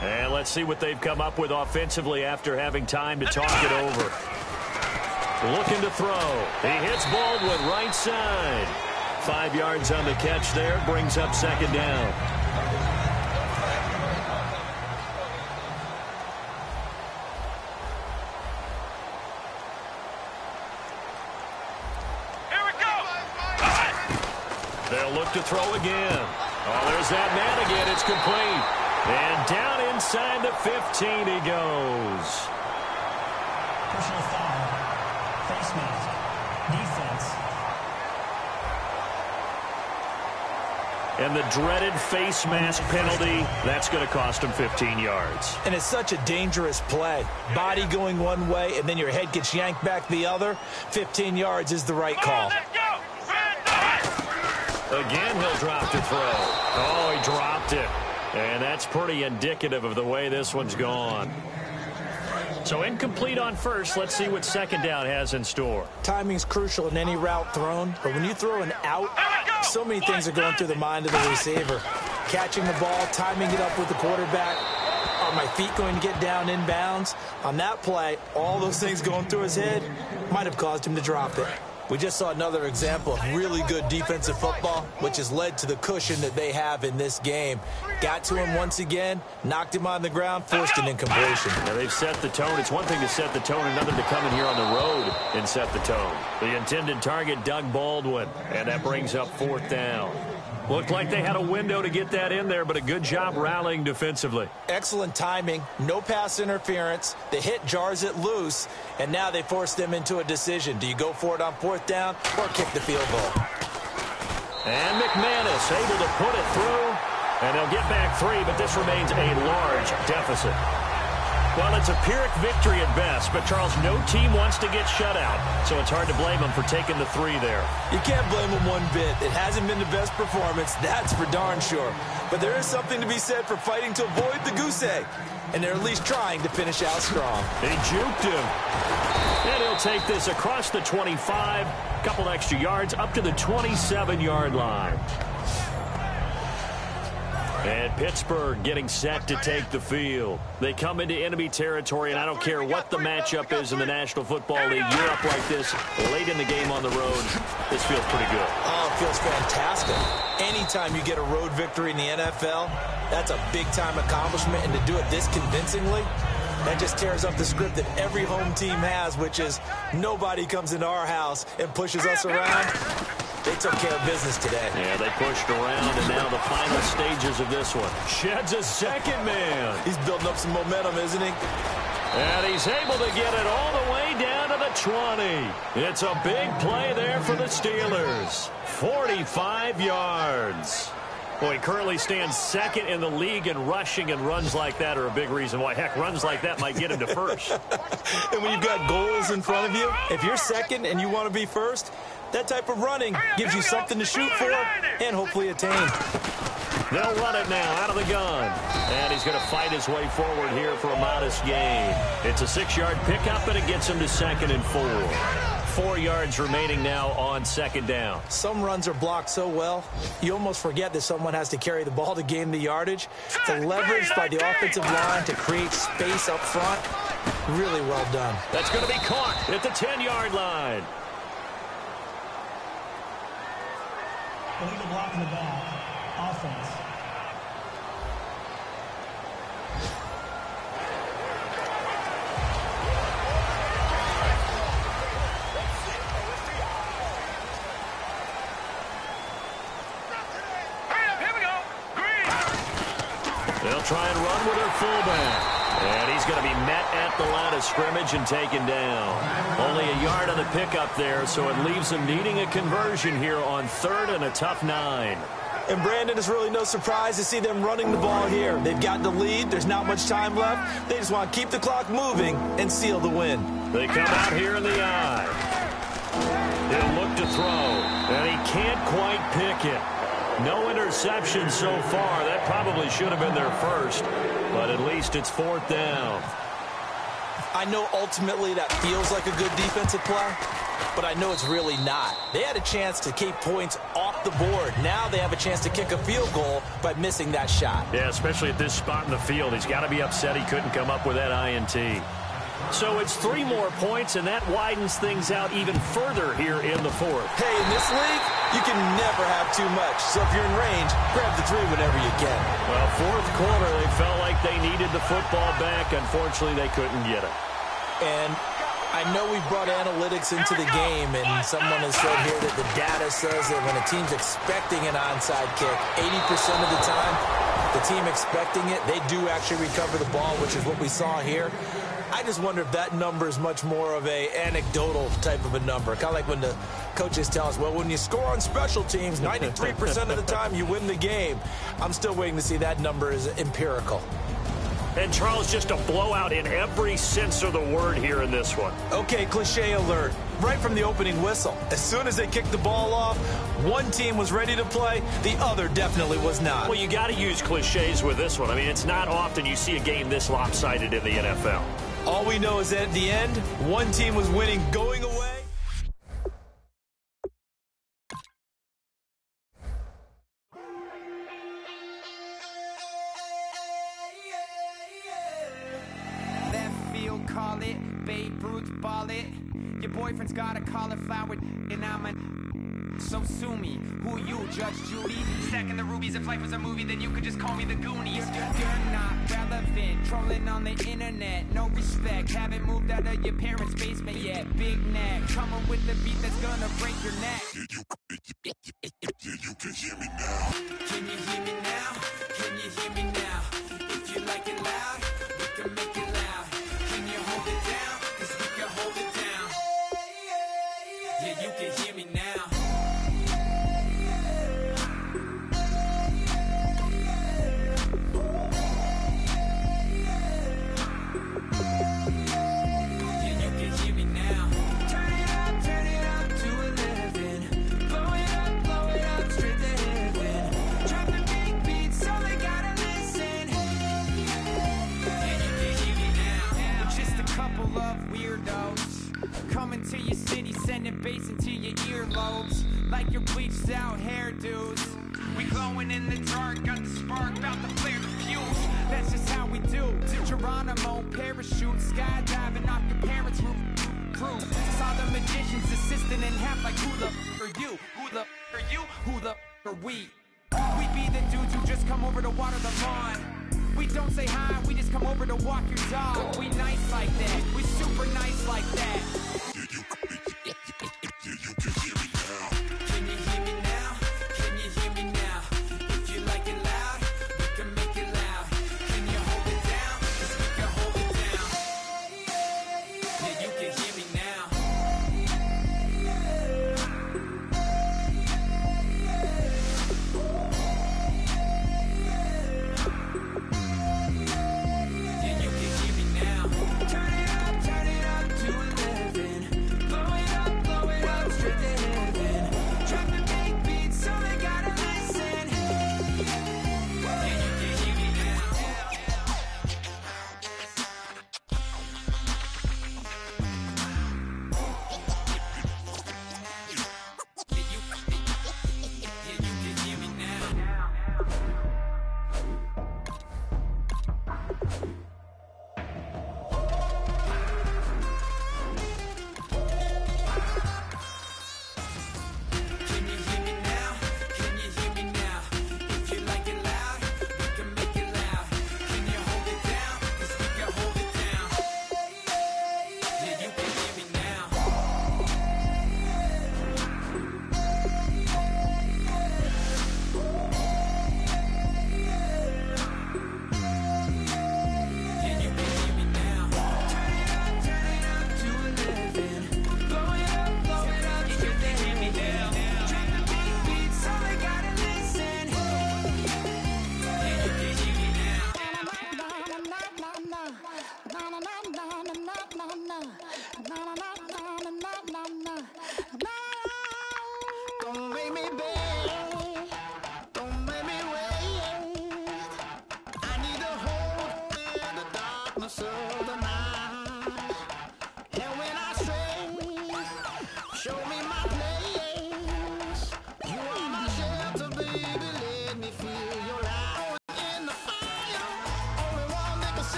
And let's see what they've come up with offensively after having time to talk it over. Looking to throw. He hits Baldwin right side. 5 yards on the catch there. Brings up second down. Here we go. They'll look to throw again. Oh, there's that man again. It's complete. And down inside the 15 he goes. Personal foul. Face mask. Defense. And the dreaded face mask penalty, that's going to cost him 15 yards. And it's such a dangerous play. Body going one way, and then your head gets yanked back the other. 15 yards is the right call. Again, he'll drop to throw. Oh, he dropped it. And that's pretty indicative of the way this one's gone. So incomplete on first. Let's see what second down has in store. Timing's crucial in any route thrown, but when you throw an out, so many things are going through the mind of the receiver. Catching the ball, timing it up with the quarterback. Are my feet going to get down inbounds? On that play, all those things going through his head might have caused him to drop it. We just saw another example of really good defensive football, which has led to the cushion that they have in this game. Got to him once again, knocked him on the ground, forced an incompletion. Now they've set the tone. It's one thing to set the tone, another to come in here on the road and set the tone. The intended target, Doug Baldwin, and that brings up fourth down. Looked like they had a window to get that in there, but a good job rallying defensively. Excellent timing, no pass interference. The hit jars it loose, and now they force them into a decision. Do you go for it on fourth down or kick the field goal? And McManus able to put it through, and they'll get back 3, but this remains a large deficit. Well, it's a Pyrrhic victory at best, but, Charles, no team wants to get shut out, so it's hard to blame them for taking the 3 there. You can't blame them one bit. It hasn't been the best performance, that's for darn sure. But there is something to be said for fighting to avoid the goose egg, and they're at least trying to finish out strong. They juked him. And he'll take this across the 25, couple extra yards, up to the 27-yard line. And Pittsburgh getting set to take the field. They come into enemy territory, and I don't care what the matchup is in the National Football League. You're up like this late in the game on the road. This feels pretty good. Oh, it feels fantastic. Anytime you get a road victory in the NFL, that's a big-time accomplishment, and to do it this convincingly, that just tears up the script that every home team has, which is nobody comes into our house and pushes us around. They took care of business today. Yeah, they pushed around, and now the final stages of this one. Sheds a second man. He's building up some momentum, isn't he? And he's able to get it all the way down to the 20. It's a big play there for the Steelers. 45 yards. Boy, he currently stands second in the league in rushing, and runs like that are a big reason why. Heck, runs like that might get him to first. And when you've got goals in front of you, if you're second and you want to be first, that type of running gives you something to shoot for and hopefully attain. They'll run it now out of the gun. And he's going to fight his way forward here for a modest gain. It's a 6-yard pickup, and it gets him to 2nd and 4. 4 yards remaining now on second down. Some runs are blocked so well, you almost forget that someone has to carry the ball to gain the yardage. The leverage by the offensive line to create space up front, really well done. That's going to be caught at the 10-yard line. Illegal block in the back. Offense. Here we go. Green. They'll try and run with their fullback. And he's going to be met at the line of scrimmage and taken down. Only a yard on the pickup there, so it leaves them needing a conversion here on 3rd and a tough 9. And Brandon, it's really no surprise to see them running the ball here. They've got the lead. There's not much time left. They just want to keep the clock moving and seal the win. They come out here in the eye. He'll look to throw, and he can't quite pick it. No interception so far. That probably should have been their first, but at least it's 4th down. I know ultimately that feels like a good defensive play, but I know it's really not. They had a chance to keep points off the board. Now they have a chance to kick a field goal by missing that shot. Yeah, especially at this spot in the field. He's got to be upset he couldn't come up with that INT. So it's 3 more points, and that widens things out even further here in the fourth. Hey, in this league, you can never have too much. So if you're in range, grab the 3 whenever you can. Well, fourth quarter, they felt like they needed the football back. Unfortunately, they couldn't get it. And I know we brought analytics into the game, and someone has said here that the data says that when a team's expecting an onside kick, 80% of the time, the team expecting it, they do actually recover the ball, which is what we saw here. I just wonder if that number is much more of a anecdotal type of a number. Kind of like when the coaches tell us, well, when you score on special teams, 93% of the time you win the game. I'm still waiting to see that number is empirical. And, Charles, just a blowout in every sense of the word here in this one. Okay, cliche alert. Right from the opening whistle. As soon as they kicked the ball off, one team was ready to play, the other definitely was not. Well, you got to use cliches with this one. I mean, it's not often you see a game this lopsided in the NFL. All we know is that at the end, one team was winning going away. Left field, call it. Babe Ruth, ball it. Your boyfriend's got a cauliflower, and I'm a... So sue me. Who you, Judge Judy? Stacking the rubies. If life was a movie, then you could just call me the Goonies. You're not relevant. Trolling on the internet. No respect. Haven't moved out of your parents' basement yet. Big neck. Coming with the beat that's gonna break your neck. You can hear me now. Can you hear me now? Can you hear me now? If you like it loud, we can make it loud. Can you hold it down? 'Cause we can hold it down. Yeah, you can hear me now. Coming to your city, sending bass into your earlobes, like your bleached out hairdos. We glowing in the dark, got the spark, about to flare the fuse. That's just how we do. Geronimo, parachute, skydiving off your parents' roof. Crew, saw the magician's assistant in half, like who the are you? Who the are you? Who the are we? We be the dudes who just come over to water the lawn. We don't say hi, we just come over to walk your dog. We nice like that, we super nice like that. You can hear me now. Can you hear me now? Can you hear me now? If you like it loud, we can make it loud. Can you hold it down? 'Cause we can hold it down. Yeah, you can hear me now. Yeah, you can hear me now. Turn it up to 11.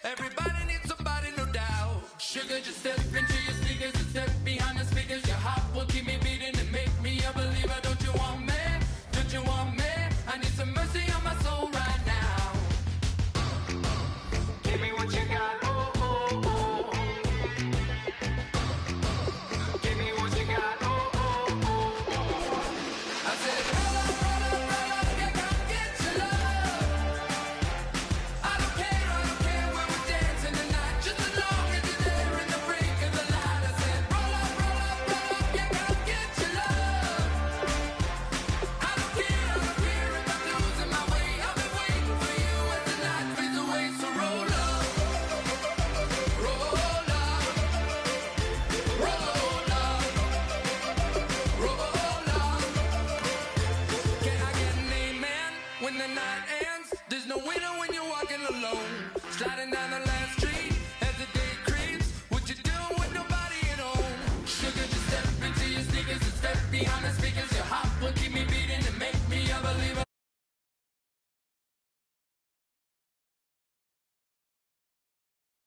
Everybody needs somebody, no doubt. Sugar, just step into your sneakers and step behind the speakers. Your heart will keep me beating and make me a believer. Don't you want me? Don't you want me? I need some mercy on my soul right now. Give me what you got. Oh, oh, oh. Give me what you got. Oh, oh, oh. I said, roll up, yeah, come get your love. I don't care when we're dancing tonight, just as long as you're there in the break of the light. I said, roll up, yeah, come get your love. I don't care if I'm losing my way. I've been waiting for you as the night fades away. So roll up, roll up, roll up, roll up. Can I get an amen when the night ends? There's no winner when you're walking alone. Sliding down the last street as the day creeps. What you doing with nobody at home? Sugar, just step into your sneakers and step behind the speakers. Your heart will keep me beating and make me a believer.